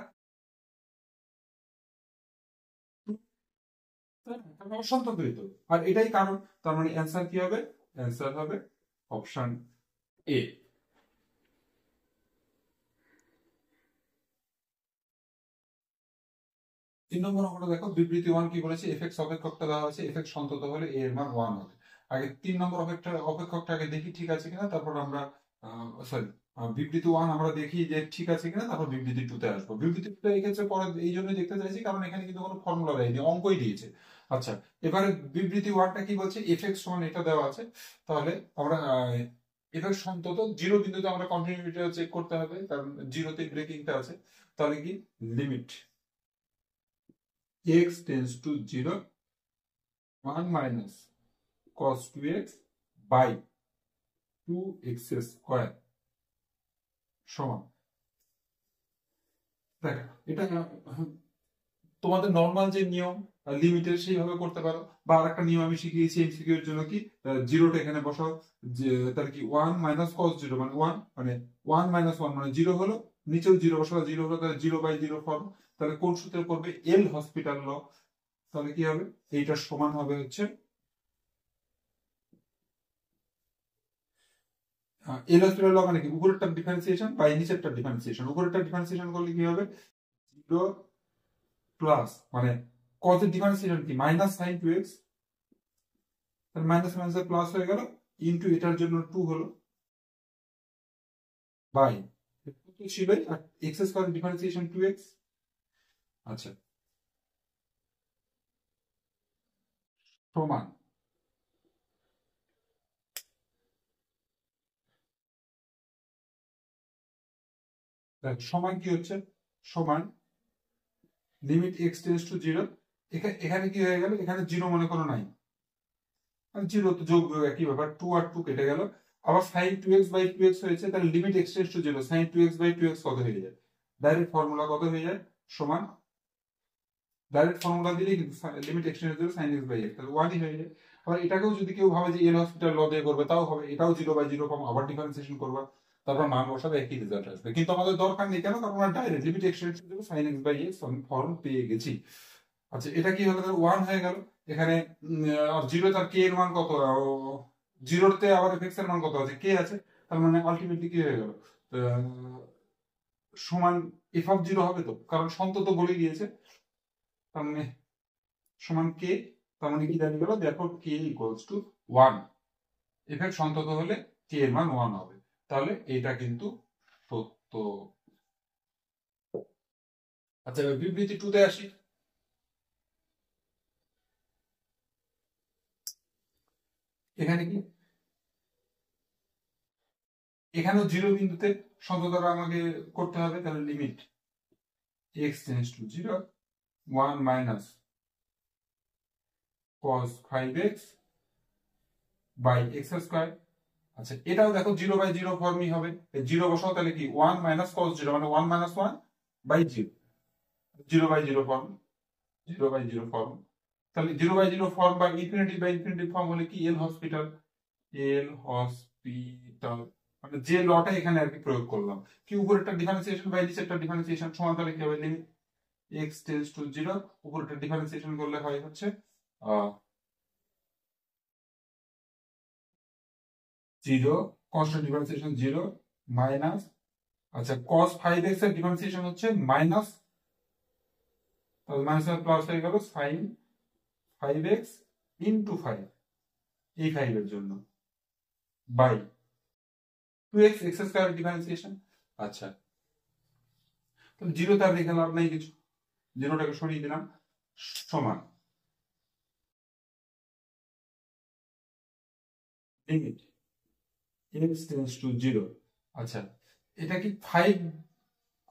অসন্ততই তো, আর এটাই কারণ। তার মানে অ্যান্সার কি হবে, অ্যান্সার হবে অপশন এ। 3 নম্বর অঙ্কটা দেখো, বিবৃতি 1 কি বলেছে, এফএক্স অপেক্ষকটা দেওয়া আছে, এফএক্স সন্তত হলে এ এর মান 1 হবে। আগে 3 নম্বর অপেক্ষকটা আগে দেখি ঠিক আছে কিনা, তারপর আমরা সরি বিবৃতি 1 আমরা দেখি যে ঠিক আছে কিনা, তারপর বিবৃতি 2 তে আসবো। বিবৃতি 2 তে এই ক্ষেত্রে পরে এই জন্য দেখতে চাইছি কারণ এখানে কিন্তু কোনো ফর্মুলা দেয়নি, অঙ্কই দিয়েছে। আচ্ছা, এবারে বিবৃতি 1টা কি বলছে, এফএক্স সমান এটা দেওয়া আছে, তাহলে আমরা এফএক্স সন্তত 0 বিন্দুতে আমরা কন্টিনিউইটিটা চেক করতে হবে, কারণ 0তে ব্রেকিংটা আছে। তাহলে কি limit x tends to 0 1 minus cos 2x by 2x square সমান, দেখো এটা তোমাদের নর্মাল যে নিয়ম লিমিটের সেইভাবে করতে পারো, বা আরেকটা নিয়ম আমি শিখিয়েছি এমসিকিউ এর জন্য, কি 0টা এখানে বসাও, তাহলে কি 1 minus cos 0 মানে 1, মানে 1 minus 1 মানে 0 হলো, নিচেও 0 বসাও, 0 হলো, তাহলে 0/0 ফর্ম। তাহলে কোন সূত্রে করবে, এল হসপিটাল ল। তাহলে কি হবে, এইটার সমান হবে হচ্ছে এল হসপিটাল ল মানে কি, উপরেরটা ডিফারেন্সিয়েশন বাই নিচেরটা ডিফারেন্সিয়েশন। উপরেরটা ডিফারেন্সিয়েশন করলে কি হবে, 0 প্লাস মানে cos এর ডিফারেন্সিয়েশন কি মাইনাস sin 2x, তাহলে মাইনাস মাইনাস প্লাস হয়ে গেল, ইনটু এটার জন্য 2 হলো, বাই ছিল আর x স্কয়ার ডিফারেন্সিয়েশন 2x। আচ্ছা, সমান সমান কি হচ্ছে, সমান লিমিট x টেন্ডস টু 0, এখানে কি হয়ে গেল, এখানে 0 মনে করো নাই, 0 তো যোগ একই ব্যাপার, 2 আর 2 কেটে গেল, আবার sin 2x/2x হয়েছে, তাহলে limit x tends to 0 sin 2x/2x কত হয়ে যায়, ডাইরেক্ট ফর্মুলা কত হয়ে যায়, সমান ডাইরেক্ট ফর্মুলা দিলেই কিন্তু limit x tends to 0 sin x/x, তাহলে 1ই হয়ে যায়। আবার এটাকেও যদি কেউ ভাবে যে এল হসপিটাল ল দিয়ে করবে তাও হবে, এটাও 0/0 ফর্ম, আবার ডিফারেন্সিয়েশন করবা, তারপর মান বসাবে, একই রেজাল্ট আসবে। কিন্তু আমাদের দরকার নেই, কেন, কারণ আমরা direct limit x tends to 0 sin x/x form পেয়ে গেছি। আচ্ছা, এটা কি হলো, 1 হয়ে গেল, এখানে আর 0 তার কে এর মান কত, 0তে আবার এফএক্স এর মান কত আছে, কে আছে, তার মানে আলটিমেটলি কি হয়ে গেল, সমান এফ অফ জিরো হবে তো, কারণ সন্তত বলে দিয়েছে, তার মানে সমান কে, তার মানে কি দাঁড়িয়ে গেল, দেখো কে ইকুয়ালস টু 1, এফ এক্স সন্তত হলে কে এর মান 1 হবে, তাহলে এটা কিন্তু সত্য। আচ্ছা এবার বিবৃতি 2 তে আসি। এখানে কি, এখানেও জিরো বিন্দুতে সন্ততা আমাকে করতে হবে, তাহলে limit x tends to 0 1 minus cos 5x by x square. আচ্ছা এটাও দেখো 0/0 ফর্মই হবে, জিরো বসাও, তাহলে কি 1 মাইনাস cos 0 মানে 1 মাইনাস 1 বাই 0, 0/0 ফর্ম, 0/0 ফর্ম, তাহলে 0/0 ফর্ম বা ইনফিনিটি ফর্ম হলে কি এল হসপিটাল, এল হসপিটাল মানে যে লটা এখানে আর কি প্রয়োগ করলাম, কি উপরেরটা ডিফারেন্সিয়েশন বাই নিচেরটা ডিফারেন্সিয়েশন সমান, তাহলে কি হবে লিমিট x টেন্ডস টু 0, উপরেরটা ডিফারেন্সিয়েশন করলে হয় হচ্ছে 0 কনস্ট্যান্ট ডিফারেন্সিয়েশন 0 মাইনাস, আচ্ছা cos 5x এর ডিফারেন্সিয়েশন হচ্ছে মাইনাস, তাহলে মাইনাস প্লাস হয়ে গেল sin 5x ইনটু 5, এই 5 এর জন্য by 2x x square differentiation. আচ্ছা তাহলে 0 তার রেখে লাভ নাই কিছু, 0টাকে সরিয়ে দিলাম, সমান লিমিট x টেন্ডস টু 0। আচ্ছা এটা কি 5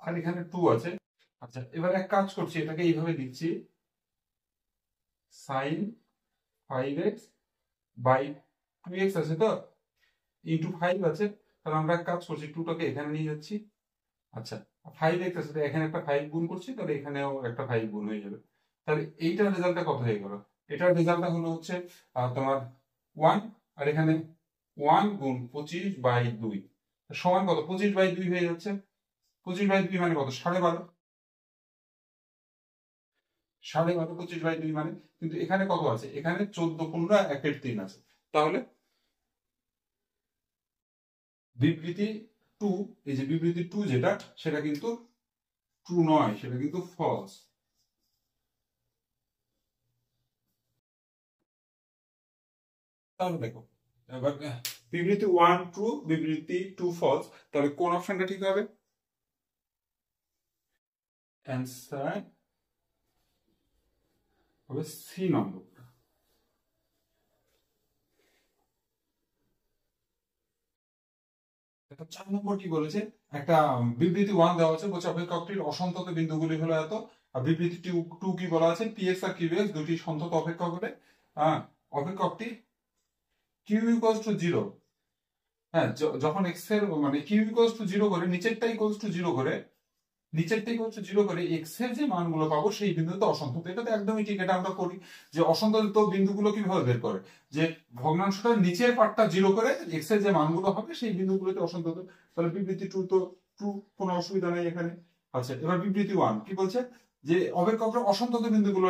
আর এখানে 2 আছে। আচ্ছা এবার এক কাজ করছি, এটাকে এইভাবে দিচ্ছি sin 5x বাই 2x আছে তো, ইন্টু 5 আছে, তাহলে আমরা এক কাজ করছি 2টাকে এখানে নিয়ে যাচ্ছি। আচ্ছা 5x আছে, এখানে একটা 5 গুণ করছি, তাহলে এখানেও একটা 5 গুণ হয়ে যাবে, তাহলে এইটার রেজাল্টটা কত হয়ে গেল, এটার রেজাল্টটা হলো হচ্ছে তোমার 1, আর এখানে 1 গুণ 25/2 সমান কত, 25/2 হয়ে যাচ্ছে, 25/2 মানে কত, 12.5, 12.5 25/2 মানে, কিন্তু এখানে কত আছে, এখানে 14 15 1/3 আছে, তাহলে বিবৃতি 2, এই যে বিবৃতি 2 যেটা, সেটা কিন্তু ট্রু নয়, সেটা কিন্তু ফলস। তাহলে দেখো এবার বিবৃতি 1 ট্রু, বিবৃতি 2 ফলস, তাহলে কোন অপশনটা ঠিক হবে, অ্যান্সার হবে সি নম্বর। দেখো 4 নম্বর কি বলেছে, একটা বিবৃতি 1 দেওয়া আছে, বলছে অপেক্ষকটির অসন্তত বিন্দুগুলি হলো এত, আর বিবৃতি 2 কি বলা আছে, পিএক্স আর কিউএক্স দুটি সন্তত অপেক্ষক হলে অপেক্ষকটি কিউ ইকুয়ালস টু 0, হ্যাঁ যখন এক্স এর মানে কিউ ইকুয়ালস টু 0 করে, নিচেরটা ইকুয়ালস টু 0 করে, নিচেরটা ইকুয়ালস টু 0 করে এক্স এর যে মানগুলো পাবো সেই বিন্দুতে অসন্তত, এটা তো একদমই ঠিক, এটা আমরা করি যে অসন্তত বিন্দুগুলো কিভাবে বের করে, যে ভগ্নাংশটার নিচের পার্টটা 0 করে এক্স এর যে মানগুলো হবে সেই বিন্দুগুলোতে অসন্তত, তাহলে বিবৃতি 2 তো ট্রু, কোনো অসুবিধা নেই এখানে। আচ্ছা এবার বিবৃতি 1 কি বলছে, যে অপেক্ষকরা অসন্তত বিন্দুগুলো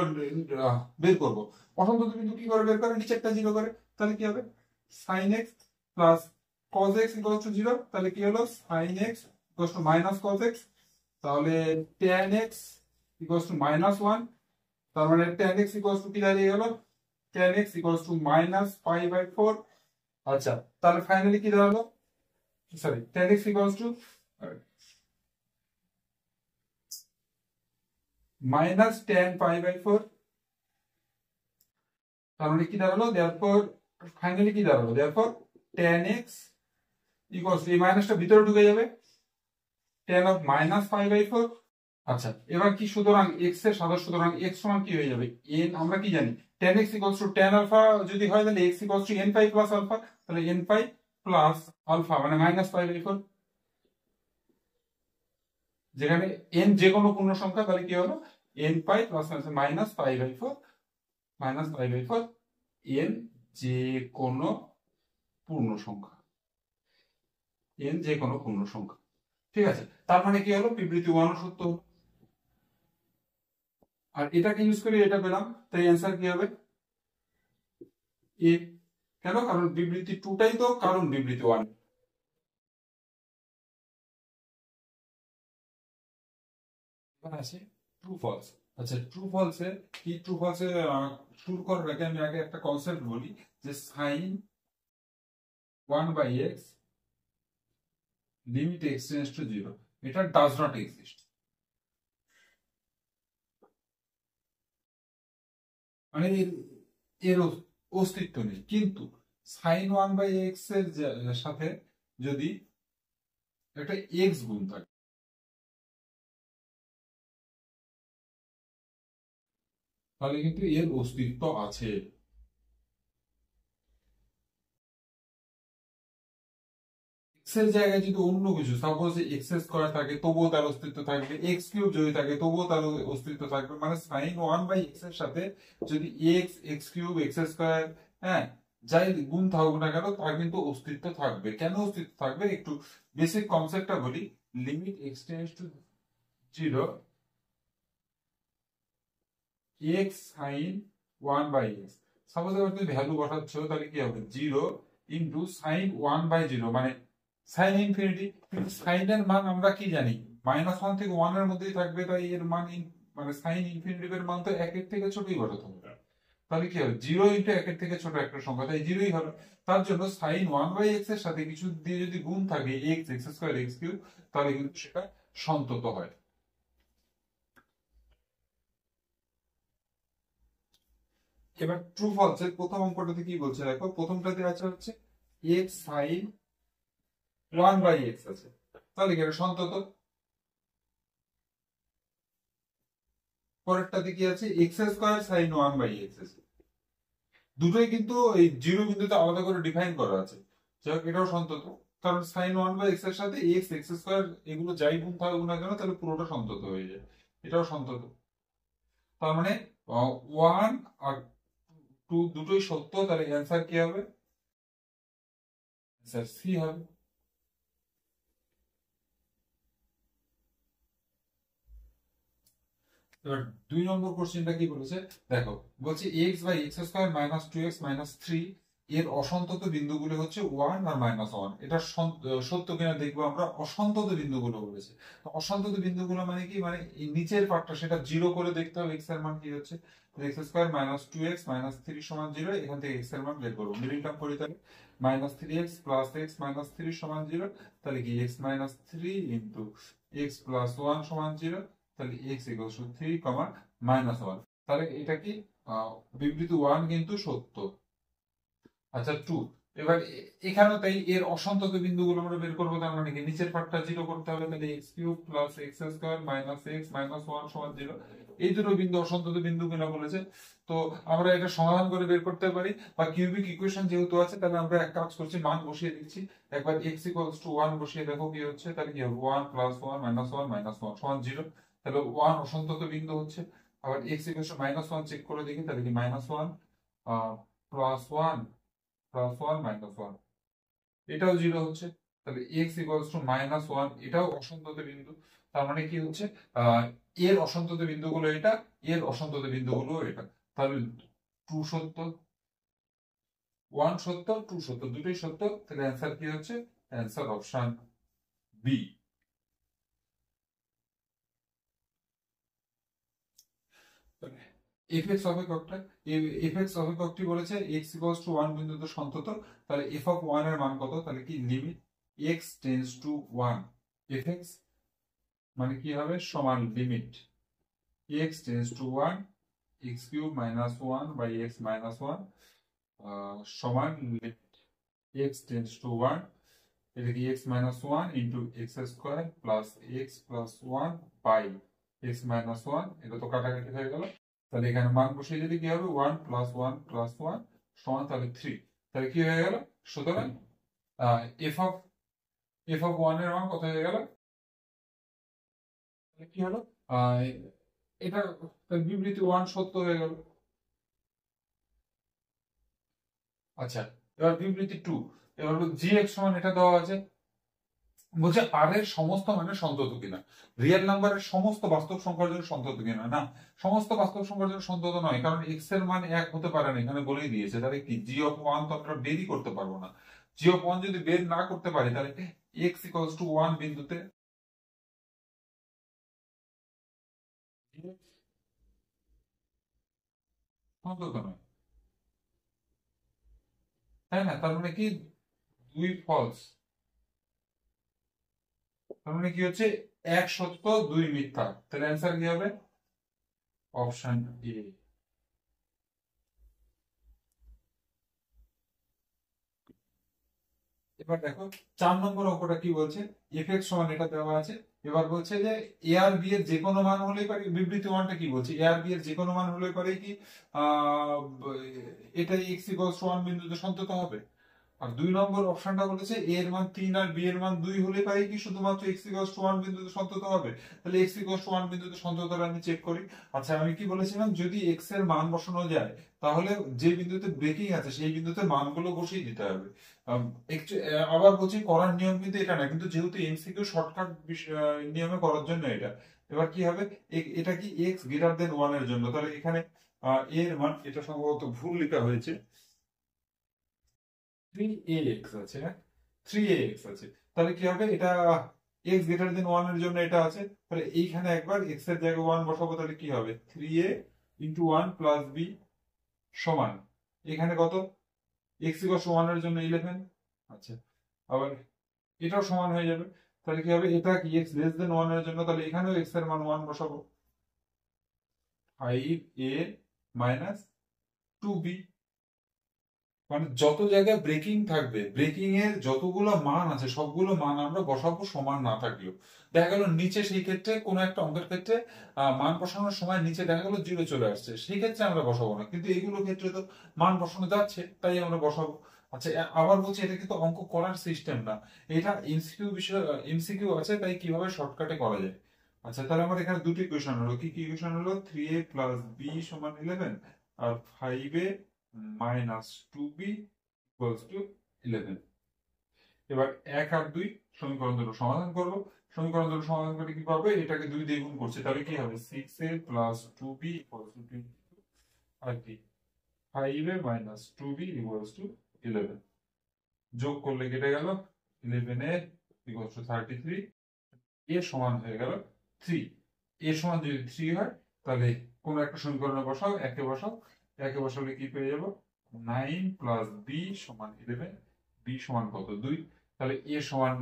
বের করব, অসন্তত বিন্দু কি করে বের করে, নিচেরটা 0 করে, তাহলে কি হবে sin x plus cos x equals two 0, তাহলে কি হলো sin x equals to minus cos x, তাহলে tan x ইকুয়ালস টু -1, তার মানে tan x ইকুয়ালস টু কি দাঁড়িয়ে গেল, tan x ইকুয়ালস টু -π/4। আচ্ছা তাহলে ফাইনালি কি দাঁড়ালো, sorry tan x equals to -tan π/4, তার মানে কি দাঁড়ালো, দেয়ারফর ফাইনালি কি দাঁড়ালো, therefore tan x equals two, এই মাইনাসটা ভিতরে ঢুকে যাবে, tan অফ -π/4। আচ্ছা এবার কি, সুতরাং x এর সাদা, সুতরাং x সমান কি হয়ে যাবে, n আমরা কি জানি tan x equals to tan alpha যদি হয়, তাহলে x equals to n pi plus alpha, তাহলে n পাই প্লাস আলফা মানে -π/4, যেখানে n যে কোনো পূর্ণ সংখ্যা, তাহলে কি হলো n পাই প্লাস -π/4, -π/4 n যে কোনো পূর্ণ সংখ্যা, n যে কোনো পূর্ণ সংখ্যা, ঠিক আছে, তার মানে কি হলো বিবৃতি 1 সত্য, আর এটাকে ইউজ করে এটা পেলাম, তাই অ্যান্সার কি হবে এ, কেন, কারণ বিবৃতি 2টাই তো কারণ বিবৃতি 1। এখানে আছে ট্রু ফলস। আচ্ছা, ট্রু ফলসে কি, ট্রু ফলসে শুরু করার আগে আমি আগে একটা কনসেপ্ট বলি যে sine 1/x limit x tends to 0 এটা ডাজ নট এক্সিস্ট, মানে এর অস্তিত্ব নেই। কিন্তু সাইন 1/x এর সাথে যদি একটা x গুণ থাকে, তাহলে কিন্তু এর অস্তিত্ব আছে। এক্স এর জায়গায় যদি অন্য কিছু, সাপোজ এক্স স্কোয়ার থাকে তবুও তার অস্তিত্ব থাকবে, এক্স কিউব যদি থাকে তবুও তার অস্তিত্ব থাকবে। মানে সাইন 1/x এর সাথে যদি x, x cube, x square, হ্যাঁ, যাই গুণ থাকুক না কেন তার কিন্তু অস্তিত্ব থাকবে। কেন অস্তিত্ব থাকবে, একটু বেসিক কনসেপ্টটা বলি। Limit x tends to 0 x sine 1/x, suppose এবার তুমি ভ্যালু বসাচ্ছ, তাহলে কি হবে 0 ইন্টু সাইন 1/0 মানে সাইন ইনফিনিটি। কিন্তু সাইনের মান আমরা কি জানি, -1 থেকে 1 এর মধ্যেই থাকবে, তাই এর মান মানে সাইন ইনফিনিটিভ এর মান তো 1 এর থেকে ছোটই বসাতে হবে। তাহলে কি হবে 0 ইন্টু 1 এর থেকে ছোট একটা সংখ্যা, তাই 0ই হবে। তার জন্য সাইন 1/x এর সাথে কিছু দিয়ে যদি গুণ থাকে, x, x square, x cube, তাহলে কিন্তু সেটা সন্তত হয়। এবার ট্রু ফলস এর প্রথম অঙ্কটাতে কি বলছে দেখো, প্রথমটাতে আছে হচ্ছে এক্স সাইন 1/x আছে, তাহলে কি এটা সন্তত। পরেরটাতে কি আছে, এক্স স্কোয়ার সাইন 1/x আছে, দুটোই কিন্তু এই 0 বিন্দুতে আলাদা করে ডিফাইন করা আছে, যাই হোক এটাও সন্তত। কারণ সাইন 1/x এর সাথে এক্স, এক্স স্কোয়ার এগুলো যাই গুণ থাকুক না কেন তাহলে পুরোটা সন্তত হয়ে যায়, এটাও সন্তত। তার মানে 1 আর 2 দুটোই সত্য, তাহলে অ্যান্সার কি হবে, অ্যান্সার সি হবে। এবার 2 নম্বর কোশ্চেনটা কি বলেছে দেখো, বলছে x by x square minus 2x minus 3 এর অসন্তত বিন্দুগুলো হচ্ছে 1 আর -1। এটা সত্য কিনা দেখবো আমরা। অসন্তত বিন্দুগুলো বলেছে, তো অসন্তত বিন্দুগুলো মানে কি, মানে এই নিচের পার্টটা সেটা 0 করে দেখতে হবে। এক্স এর মান কি হচ্ছে, x square minus 2x minus 3 সমান 0, এখান থেকে এক্স এর মান বের করবো। মিডিল টার্ম করি তাহলে -3x প্লাস x মাইনাস 3 সমান 0, তাহলে কি x minus 3 into x plus 1 সমান 0, তাহলে x ইকুয়ালস টু 3, -1। তাহলে এটা কি বিবৃতি 1 কিন্তু সত্য। আচ্ছা 2, এবার এখানেও তাই এর অসন্তত বিন্দুগুলো আমরা বের করবো। তার মানে কি নিচের পার্টটা 0 করতে হবে, তাহলে x cube plus x square minus x minus 1 সমান 0। এই দুটো বিন্দু অসন্তত বিন্দু কিনা বলেছে, তো আমরা এটা সমাধান করে বের করতে পারি। বা কিউবিক ইকুয়েশন যেহেতু আছে, তাহলে আমরা এক কাজ করছি, মান বসিয়ে দিচ্ছি। একবার x ইকুয়ালস টু 1 বসিয়ে দেখো কি হচ্ছে, তাহলে কি হবে 1 প্লাস 1 মাইনাস 1 মাইনাস 1 সমান 0, তাহলে 1 অসন্তত বিন্দু হচ্ছে। আবার x ইকুয়ালস টু -1 চেক করে দেখি, তাহলে কি -1 প্লাস 1 প্লাস 1 মাইনাস 1, এটাও 0 হচ্ছে। তাহলে x ইকুয়ালস টু -1, এটাও অসন্তত বিন্দু। তার মানে কি হচ্ছে, এর অসন্তত বিন্দুগুলো এটা, এর অসন্তত বিন্দুগুলো এটা। তাহলে 2 সত্য, 1 সত্য, 2 সত্য, দুটোই সত্য। তাহলে অ্যান্সার কি হচ্ছে, অ্যান্সার অপশন বি। এফএক্স অপেক্ষকটা, এফএক্স অপেক্ষকটি বলেছে x ইকুয়ালস টু 1 বিন্দুতে সন্তত। তাহলে এফ অফ 1 এর মান কত, তাহলে কি limit x tends to 1 f x মানে কি হবে, সমান limit x tends to 1 x cube minus 1 by x minus 1 সমান লিমিট x টেন্ডস টু 1, এটা কি x minus 1 into x square plus x plus 1 by x minus 1, এটা তো কাটাকাটি হয়ে গেল। তাহলে এখানে মান বসিয়ে দিলে কি হবে, 1 প্লাস 1 প্লাস 1 সমান তাহলে 3। তাহলে কি হয়ে গেল, সুতরাং এফ অফ 1 এর মান কত হয়ে গেল, কি হলো, এটা বিবৃতি 1 সত্য হয়ে গেল। আচ্ছা, এবার বিবৃতি 2, এবার হলো জি এক্স সমান এটা দেওয়া আছে, বলছে আর এর সমস্ত মানে সন্তত কিনা, রিয়েল নাম্বারের সমস্ত বাস্তব সংখ্যার জন্য সন্তত কিনা। না, সমস্ত বাস্তব সংখ্যার জন্য সন্তত নয়, কারণ এক্স এর মান 1 হতে পারে না, এখানে বলেই দিয়েছে। তাহলে কি জি অফ 1 তো আমরা বেরই করতে পারবো না। জি অফ 1 যদি বের না করতে পারি, তাহলে এক্স ইকুয়ালস টু 1 বিন্দুতে সন্তত নয়, তাই না? তার মানে কি দুই ফলস, তার মানে কি হচ্ছে এক সত্য দুই মিথ্যা। তাহলে অ্যান্সার কি হবে? Option A. এবার দেখো 4 নম্বর অঙ্কটা কি বলছে, এফ এক্স সমান এটা দেওয়া আছে। এবার বলছে যে এ আর বি এর যে কোনো মান হলেই পারে, বিবৃতি ওয়ানটা কি বলছে, এ আর বি এর যে কোনো মান হলেই পারে কি এটা এক্স ইকুয়ালস টু 1 বিন্দুতে সন্তত হবে। আর 2 নম্বর অপশনটা বলেছে এ এর মান 3 আর বি এর মান 2 হলে পারে কি শুধুমাত্র এক্স ইকুয়ালস টু 1 বিন্দুতে সন্তত হবে। তাহলে এক্স ইকুয়ালস টু 1 বিন্দুতে সন্ততটা আমি চেক করি। আচ্ছা আমি কি বলেছিলাম, যদি এক্স এর মান বসানো যায় তাহলে যে বিন্দুতে ব্রেকিং আছে সেই বিন্দুতে মানগুলো বসিয়ে দিতে হবে। আবার বলছি করার নিয়ম কিন্তু এটা না, কিন্তু যেহেতু এমসিকিউ শর্টকাট নিয়মে করার জন্য এটা। এবার কি হবে, এটা কি এক্স গ্রেটার দেন 1 এর জন্য, তাহলে এখানে এর মান, এটা সম্ভবত ভুল লেখা হয়েছে, 3ax আছে, হ্যাঁ 3ax আছে। তাহলে কি হবে, এটা x গ্রেটার দেন 1 এর জন্য এটা আছে, তাহলে এইখানে একবার x এর জায়গায় 1 বসাবো, তাহলে কি হবে 3a ইন্টু 1 প্লাস b সমান এখানে কত, x ইকুয়াল টু 1 এর জন্য 11। আচ্ছা আবার এটাও সমান হয়ে যাবে, তাহলে কি হবে, এটা কি x লেস দেন 1 এর জন্য, তাহলে এখানেও x এর মান 1 বসাবো, 5a মাইনাস 2b। মানে যত জায়গায় ব্রেকিং থাকবে, ব্রেকিং এর যতগুলো মান আছে সবগুলো মান আমরা বসাবো সমান না থাকলেও। দেখা গেল নিচে সেই ক্ষেত্রে কোনো একটা অঙ্কের ক্ষেত্রে মান বসানোর সময় নিচে দেখা গেল 0 চলে আসছে, সেই ক্ষেত্রে আমরা বসাবো না, কিন্তু এইগুলো ক্ষেত্রে তো মান বসানো যাচ্ছে তাই আমরা বসাবো। আচ্ছা আবার বলছি এটা কিন্তু অঙ্ক করার সিস্টেম না, এটা এমসিকিউ বিষয়, এমসিকিউ আছে তাই কিভাবে শর্টকাটে করা যায়। আচ্ছা তাহলে আমার এখানে দুটি ইকুয়েশন হলো, কি কি ইকুয়েশন হলো, 3a প্লাস বি সমান 11 আর 5a minus 2b equals to 11। এবার 1 আর 2 সমীকরণ দুটো সমাধান করব। সমীকরণ দুটো সমাধান করে কি পাবে, এটাকে 2 দিয়ে গুণ করছে, তাহলে কি হবে 6a plus 2b equals to 22 আর কি 5a minus 2b equals to 11। যোগ করলে কেটে গেল, 11a ইকুয়ালস টু 33, এ সমান হয়ে গেল 3। এ সমান যদি 3 হয় তাহলে কোন একটা সমীকরণে বসাও, একে বসাও, একে বসালে কি পেয়ে যাব, 9 প্লাস বি সমান 11, বি সমান কত 2, তাহলে এ সমান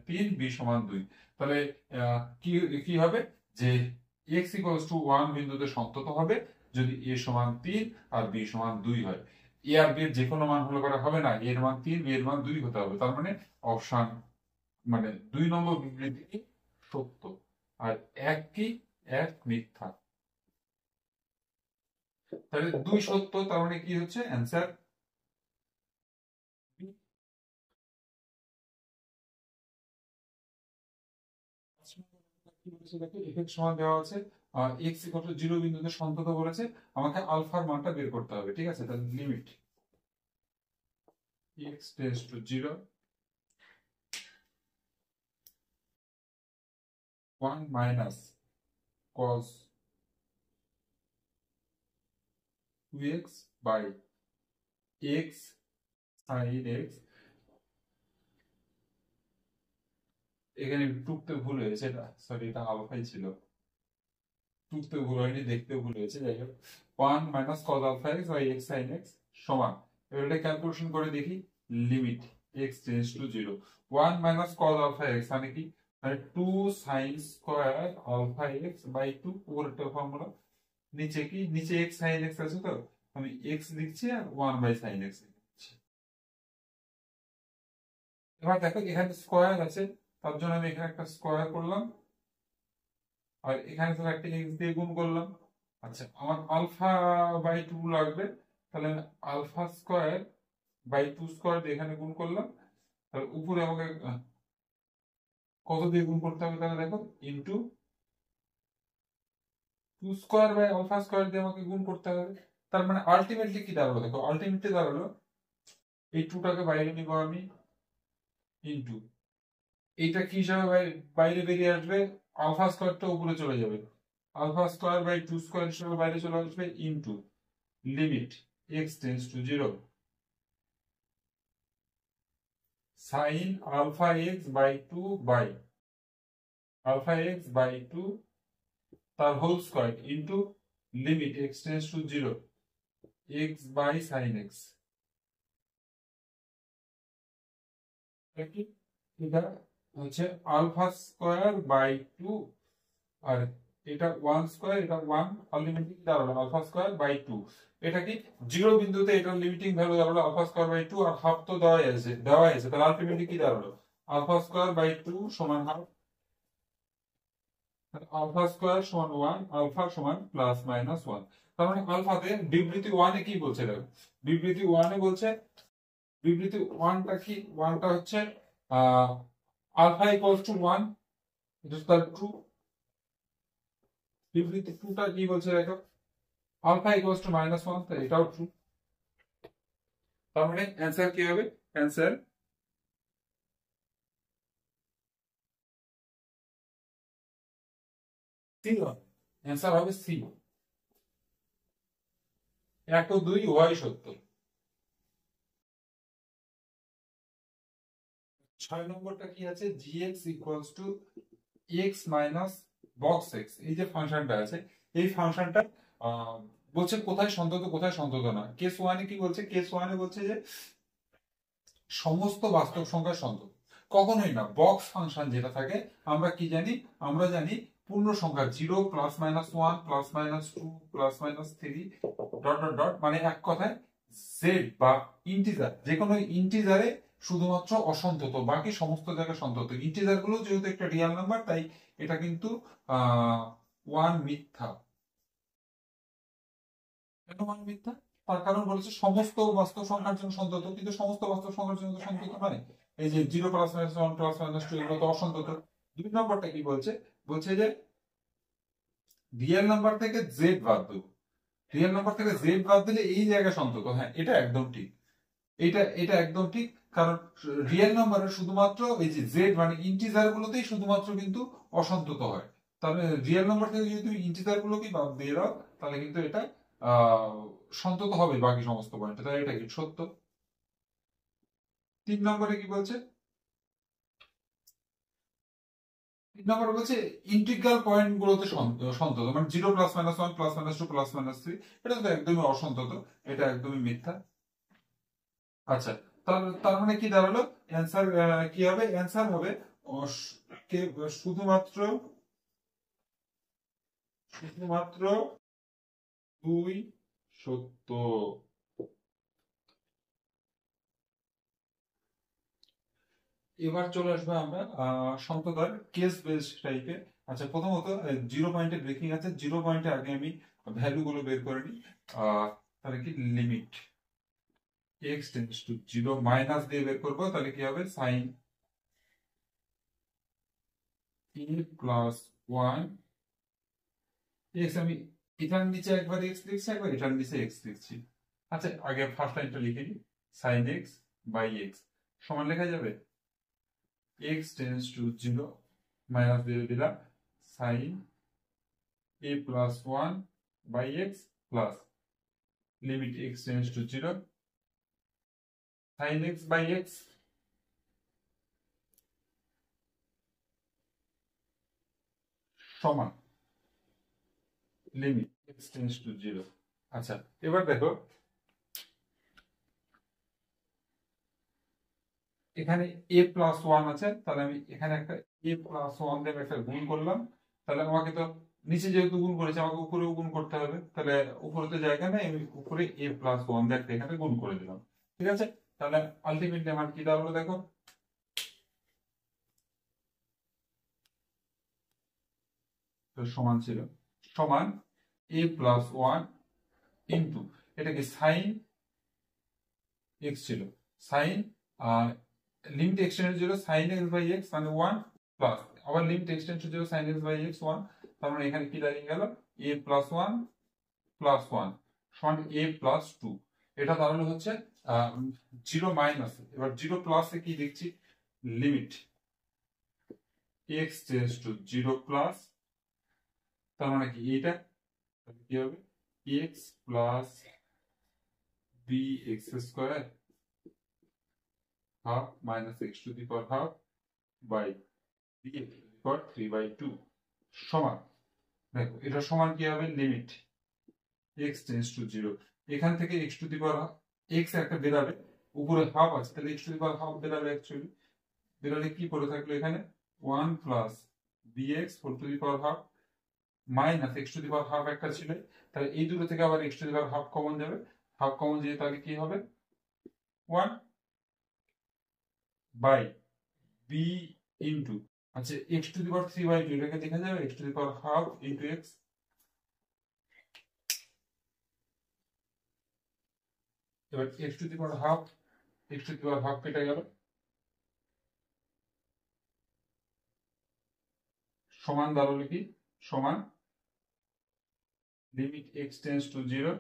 3, বি সমান 2। তাহলে কি কি হবে, যে এক্স ইকুয়ালস টু 1 বিন্দুতে সন্তত হবে যদি এ সমান 3 আর বি সমান 2 হয়। এ আর বি এর যে কোনো মান হলে করা হবে না, এর মান 3 বি এর মান 2 হতে হবে, তার মানে অপশন, মানে 2 নম্বর বিবৃতি সত্য আর এক কি, এক মিথ্যা। তাহলে 2 সত্য, তার মানে কি হচ্ছে অ্যান্সার। সমান দেওয়া আছে, এক্স ইকুয়াল টু 0 বিন্দুতে সন্তত বলেছে, আমাকে আলফার মানটা বের করতে হবে, ঠিক আছে? তাহলে limit x tends to 0, 1 minus cos 2x by x sin x, এখানে টুকতে ভুল হয়েছে, এটা সরি এটা আলফাই ছিল, টুকতে ভুল হয়নি, দেখতে ভুল হয়েছে, যাই হোক 1 minus cos alpha x by x sin x সমান, এবার এটা ক্যালকুলেশন করে দেখি, limit x tends to 0, 1 minus cos alpha x মানে কি, মানে 2 sin square alpha x by 2, উপরেরটা ফর্মুলা, নিচে কি, নিচে x sin x আছে, তো আমি x লিখছি আর 1 বাই sin x লিখছি। এবার দেখো এখানে স্কয়ার আছে, তার জন্য আমি এখানে একটা স্কয়ার করলাম, আর এখানে তো একটা এক্স দিয়ে গুণ করলাম। আচ্ছা আমার আলফা বাই 2 লাগবে, তাহলে আমি আলফা স্কয়ার বাই 2 স্কয়ার দিয়ে এখানে গুণ করলাম, তাহলে উপরে আমাকে কত দিয়ে গুণ করতে হবে, তাহলে দেখো into 2 square by alpha square দিয়ে আমাকে গুণ করতে হবে। তার মানে আলটিমেটলি কি দাঁড়ালো, দেখো আলটিমেটলি দাঁড়ালো এই 2টাকে বাইরে নিব আমি, ইনটু এইটা কি হিসাবে বাইরে বেরিয়ে আসবে, আলফা স্কয়ারটা উপরে চলে যাবে, আলফা স্কয়ার বাই 2 স্কয়ার হিসাবে বাইরে চলে আসবে, into limit x tends to 0 sin alpha x by 2 by alpha x by 2 তার whole square into limit x tends to 0 x by sin x। এটা হচ্ছে আলফা স্কয়ার বাই 2 আর এটা 1 square, এটা 1 আর লিমিটিং দাঁড়ালো আলফা স্কয়ার বাই 2। এটা কি zero বিন্দুতে এটার লিমিটিং ভ্যালু দাঁড়ালো আলফা স্কয়ার বাই 2 আর হাফ তো দেওয়াই আছে তাহলে আলটিমেটলি কি দাঁড়ালো আলফা স্কয়ার বাই 2 সমান হাফ, আলফা স্কয়ার সমান 1, আলফা সমান প্লাস মাইনাস 1। তার মানে আলফাতে বিবৃতি 1 এ কি বলছে দেখো, বিবৃতি 1 এ বলছে, বিবৃতি 1টা কি, 1টা হচ্ছে আলফা ইকুয়ালস টু 1, এটা তার ট্রু। বিবৃতি 2টা কি বলছে দেখো, আলফা ইকুয়ালস টু মাইনাস 1, তাই এটাও ট্রু। তার মানে অ্যান্সার কি হবে, অ্যান্সার সি হবে, অ্যান্সার হবে সি, 1 ও 2 উভয়ই সত্য। 6 নম্বরটা কি আছে, gx equals to x minus box x, এই যে ফাংশনটা আছে এই ফাংশনটা বলছে কোথায় সন্তত কোথায় সন্তত না। কেস 1 এ কি বলছে, কেস 1 এ বলছে যে সমস্ত বাস্তব সংখ্যা সন্তত, কখনোই না। বক্স ফাংশন যেটা থাকে আমরা কি জানি, আমরা জানি পূর্ণ সংখ্যা 0 plus minus 1 plus minus 2 plus minus 3 dot dot dot, মানে এক কথায় জেড বা ইন্টিজার, যে কোনো ইন্টিজারে শুধুমাত্র অসন্তত, বাকি সমস্ত জায়গায় সন্তত। ইন্টিজার গুলো যেহেতু একটা রিয়েল নাম্বার তাই এটা কিন্তু 1 মিথ্যা। কেন 1 মিথ্যা, তার কারণ বলেছে সমস্ত বাস্তব সংখ্যার জন্য সন্তত, কিন্তু সমস্ত বাস্তব সংখ্যার জন্য তো সন্তত মানে এই যে 0 প্লাস মাইনাস 1 প্লাস মাইনাস 2 এগুলো তো অসন্তত। 2 নম্বরটা কি বলছে, বলছে যে রিয়েল নাম্বার থেকে জেড বাদ দেবো, রিয়েল নাম্বার থেকে জেড বাদ দিলে এই জায়গায় সন্তত। হ্যাঁ এটা একদম ঠিক, এটা এটা একদম ঠিক, কারণ রিয়েল নাম্বারের শুধুমাত্র এই যে জেড মানে ইন্টিজার গুলোতেই শুধুমাত্র কিন্তু অসন্তত হয়। তাহলে রিয়েল নাম্বার থেকে যদি তুমি ইন্টিজার গুলোকে বাদ দিয়ে দাও তাহলে কিন্তু এটা আহ সন্তত হবে বাকি সমস্ত পয়েন্টে, তাহলে এটা কি সত্য। 3 নম্বরে কি বলছে, 3 নম্বরে বলছে ইন্টিগ্রাল পয়েন্ট গুলোতে সন্তত, মানে 0 plus minus 1 plus minus 2 plus minus 3 এটা তো একদমই অসন্তত, এটা একদমই মিথ্যা। আচ্ছা, তার তার মানে কি দাঁড়ালো, অ্যান্সার কি হবে, অ্যান্সার হবে শুধুমাত্র শুধুমাত্র 2 সত্য। এবার চলে আসবে আমরা সন্ততার কেস বেসড টাইপে। আচ্ছা প্রথমত 0 পয়েন্টে ব্রেকিং আছে, 0 পয়েন্টে আগে আমি ভ্যালু গুলো বের করে নিই। তাহলে কি limit x tends to 0 minus দিয়ে বের করবো, তাহলে কি হবে সাইন a প্লাস 1 x, আমি এটার নিচে একবার x লিখছি একবার এটার নিচে x লিখছি। আচ্ছা আগে ফার্স্ট লাইনটা লিখে নিই, সাইন x বাই x সমান লেখা যাবে x টেন্ডস টু 0 মাইনাস দিয়ে দিলাম sine a plus 1 by x plus limit x tends to 0 sine x by x সমান লিমিট x টেন্ডস টু 0। আচ্ছা এবার দেখো এখানে a প্লাস 1 আছে, তাহলে আমি এখানে একটা a প্লাস 1 দিয়ে একটা গুণ করলাম, তাহলে আমাকে তো নিচে যেহেতু গুণ করেছে আমাকে উপরেও গুণ করতে হবে, তাহলে উপরে তো জায়গা নেই, আমি উপরে a প্লাস 1 দিয়ে একটা এখানে গুণ করে দিলাম। ঠিক আছে, তাহলে আলটিমেটলি আমার কি দাঁড়ালো দেখো, সমান ছিল সমান a প্লাস 1 ইন্টু এটা কি সাইন x ছিল, sine limit x tends to 0 sine x by x মানে 1 প্লাস আবার limit x tends to 0 sine x by x 1, তার মানে এখানে কি দাঁড়িয়ে গেল a প্লাস 1 প্লাস 1 সমান a প্লাস 2। এটা দাঁড়ালো হচ্ছে 0 মাইনাস, এবার 0 প্লাসে কি দেখছি limit x tends to 0 plus, তার মানে কি এটা কি হবে x plus bx square half minus x to the power half by bx to the power 3/2 সমান দেখো এটা সমান কি হবে, limit x tends to zero, এখান থেকে X to the power X একটা বেরাবে, উপরে হাফ আছে, তাহলে X to the power half বেরাবে, অ্যাকচুয়ালি বেরালে কি পড়ে থাকলো এখানে, one plus bx whole to the power half minus X to the power half একটা ছিল, তাহলে এই দুটো থেকে আবার X to the power half common যাবে, হাফ কমন দিয়ে তাহলে কি হবে, ওয়ান বাই বি ইন্টু, আচ্ছা X to the power three by two, এটাকে দেখা যাবে X to the power half into X, এবার X to the power half, X to the power half কেটে গেল, সমান দাঁড়ালো কি, সমান limit x tends to zero,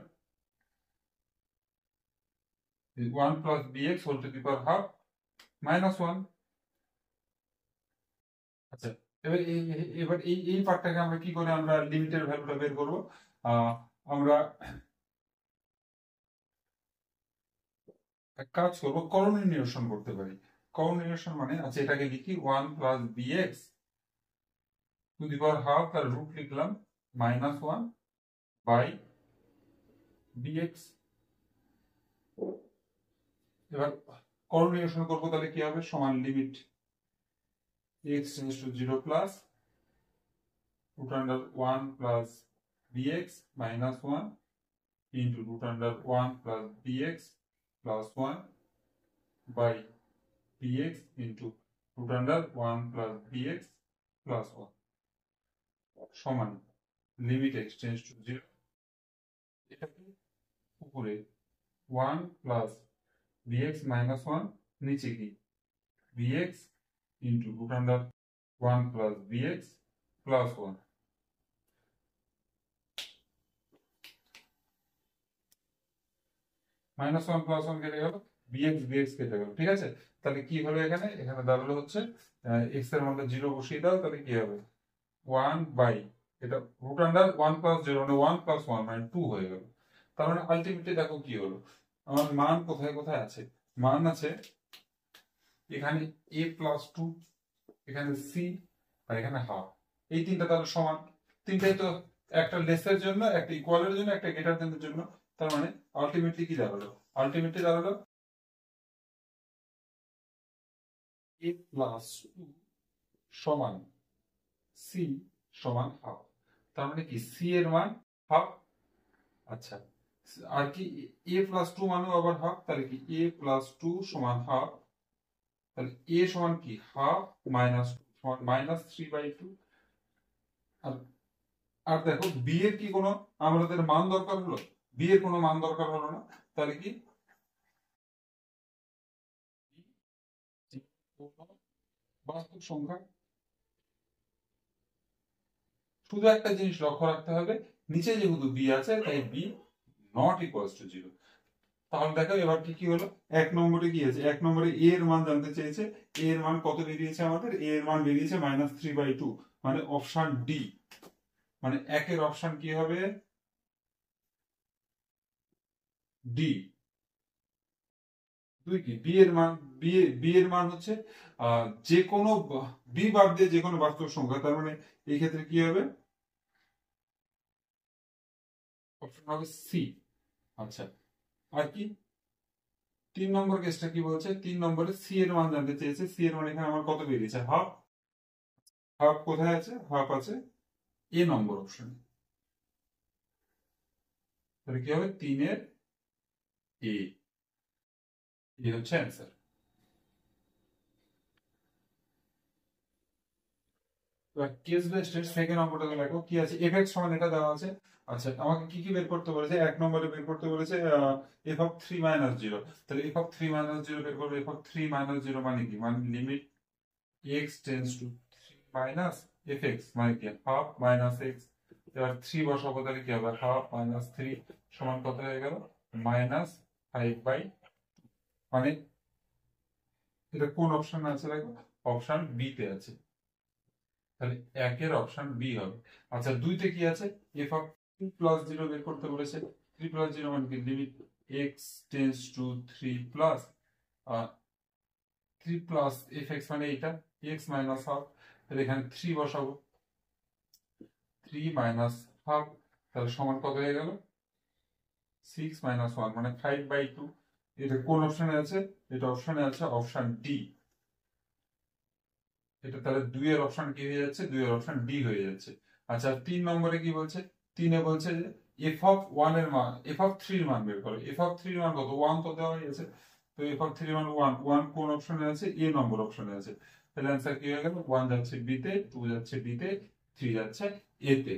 one plus bx whole to the power half minus one. আচ্ছা এবার এবার এই পার্টটাকে আমরা কি করে আমরা লিমিটের ভ্যালুটা বের করবো, আমরা এক কাজ করবো, করণীয় নিরসন করতে পারি। করণীয় নিরসন মানে, আচ্ছা এটাকে লিখি one plus bx two the power half, তার রুট লিখলাম মাইনাস ওয়ান বাই bx। এবার করণীয় নিরসন করবো, তাহলে কি হবে, সমান limit x tends two zero plus root under 1 plus bx minus 1 into root under 1 plus bx plus 1 by bx into root under 1 plus bx plus 1 সমান লিমিট x টেন্ডস টু 0, এটাকে উপরে 1 plus bx minus 1, নিচে কি bx into root under 1 plus bx plus 1, minus one plus one কেটে গেল, bx কেটে গেল, ঠিক আছে। তাহলে কি হলো এখানে, এখানে দাঁড়ালো হচ্ছে এক্স এর মধ্যে জিরো বসিয়ে দাও, তাহলে কি হবে ওয়ান বাই, এটা root under one plus zero মানে ওয়ান প্লাস ওয়ান মানে টু হয়ে গেল। তার মানে আলটিমেটলি দেখো কি হলো, আমার মান কোথায় কোথায় আছে, মান আছে এখানে এ প্লাস টু, এখানে সি, আর এখানে হাফ, এই তিনটা তাহলে সমান, তিনটাই তো একটা লেসের জন্য, একটা ইকুয়ালের জন্য, একটা গ্রেটার দেনের জন্য, তার মানে আলটিমেটলি কি দাঁড়ালো, আলটিমেটলি দাঁড়ালো এ প্লাস টু সমান সি সমান হাফ, তার মানে কি সি এর মান হাফ। আচ্ছা আর কি এ প্লাস টু মানেও আবার হাফ, তাহলে কি এ প্লাস টু সমান হাফ, তাহলে এ সমান কি হাফ মাইনাস সমান মাইনাস থ্রি বাই টু। আর আর দেখো বি এর কি কোনো আমাদের মান দরকার হলো, বি এর কোনো মান দরকার হলো না, তাহলে কি বাস্তব সংখ্যা। শুধু একটা জিনিস লক্ষ্য রাখতে হবে, নিচে যেহেতু বি আছে তাই B not equals to zero. তাহলে দেখো এবার কি কি হলো, এক নম্বরে কি আছে, এক নম্বরে এ এর মান জানতে চেয়েছে, এ এর মান কত বেরিয়েছে আমাদের, এ এর মান বেরিয়েছে মাইনাস থ্রি বাই টু, মানে অপশন ডি, মানে একের অপশন কি হবে ডি। দুই কি বি এর মান, বি এর মান হচ্ছে যে কোনো বি বাদ দিয়ে যে কোনো বাস্তব সংখ্যা, তার মানে এই ক্ষেত্রে কি হবে, অপশন হবে সি। আচ্ছা আর কি তিন নম্বর কেসটা কি বলছে, তিন নম্বরে সি এর মান জানতে চেয়েছে, সি এর মান এখানে আমার কত বেরিয়েছে হাফ, হাফ কোথায় আছে, হাফ আছে এ নম্বর অপশনে, তাহলে কি হবে তিনের এ, এই হচ্ছে অ্যান্সার। কেস বেসড সেকেন্ড অঙ্কটা দেখো কি আছে, এফ এক্স সমান এটা দেওয়া আছে। আচ্ছা আমাকে কি কি বের করতে বলেছে, এক নম্বরে বের করতে বলেছে F of three minus zero, তাহলে F of three minus zero বের করবো, F of three minus zero মানে কি, মানে limit x tends to three minus F X মানে কি হাফ মাইনাস এক্স, এবার থ্রি বসাবো, তাহলে কি হবে হাফ মাইনাস থ্রি সমান কত হয়ে গেল মাইনাস ফাইভ বাই, মানে এটা কোন অপশন আছে দেখো, অপশন বি তে আছে, তাহলে একের অপশন বি হবে। আচ্ছা দুইতে কি আছে, F of three plus zero বের করতে বলেছে, থ্রি প্লাস জিরো মানে কি limit x tends to three plus three plus F X মানে এইটা এক্স মাইনাস হাফ, তাহলে এখানে থ্রি বসাবো, 3 মাইনাস হাফ, তাহলে সমান কত হয়ে গেল 6 মাইনাস 1 মানে 5/2। এটা কোন অপশনে আছে? এটা অপশনে আছে অপশন ডি। এটা তাহলে 2 এর অপশন কি হয়ে যাচ্ছে? 2 এর অপশন ডি হয়ে যাচ্ছে। আচ্ছা 3 নম্বরে কি বলছে? 3-এ বলছে যে এফ অফ 1 এর মান, এফ অফ 3 এর মান বের করো। এফ অফ 3 এর মান কত? 1 তো দেওয়া হয়েছে। তো এফ অফ 3 এর মান 1, 1 কোন অপশনে আছে? এ নম্বর অপশনে আছে। তাহলে आंसर কি হয়ে গেল? 1 যাচ্ছে বি তে, 2 যাচ্ছে ডি তে, 3 যাচ্ছে এ তে।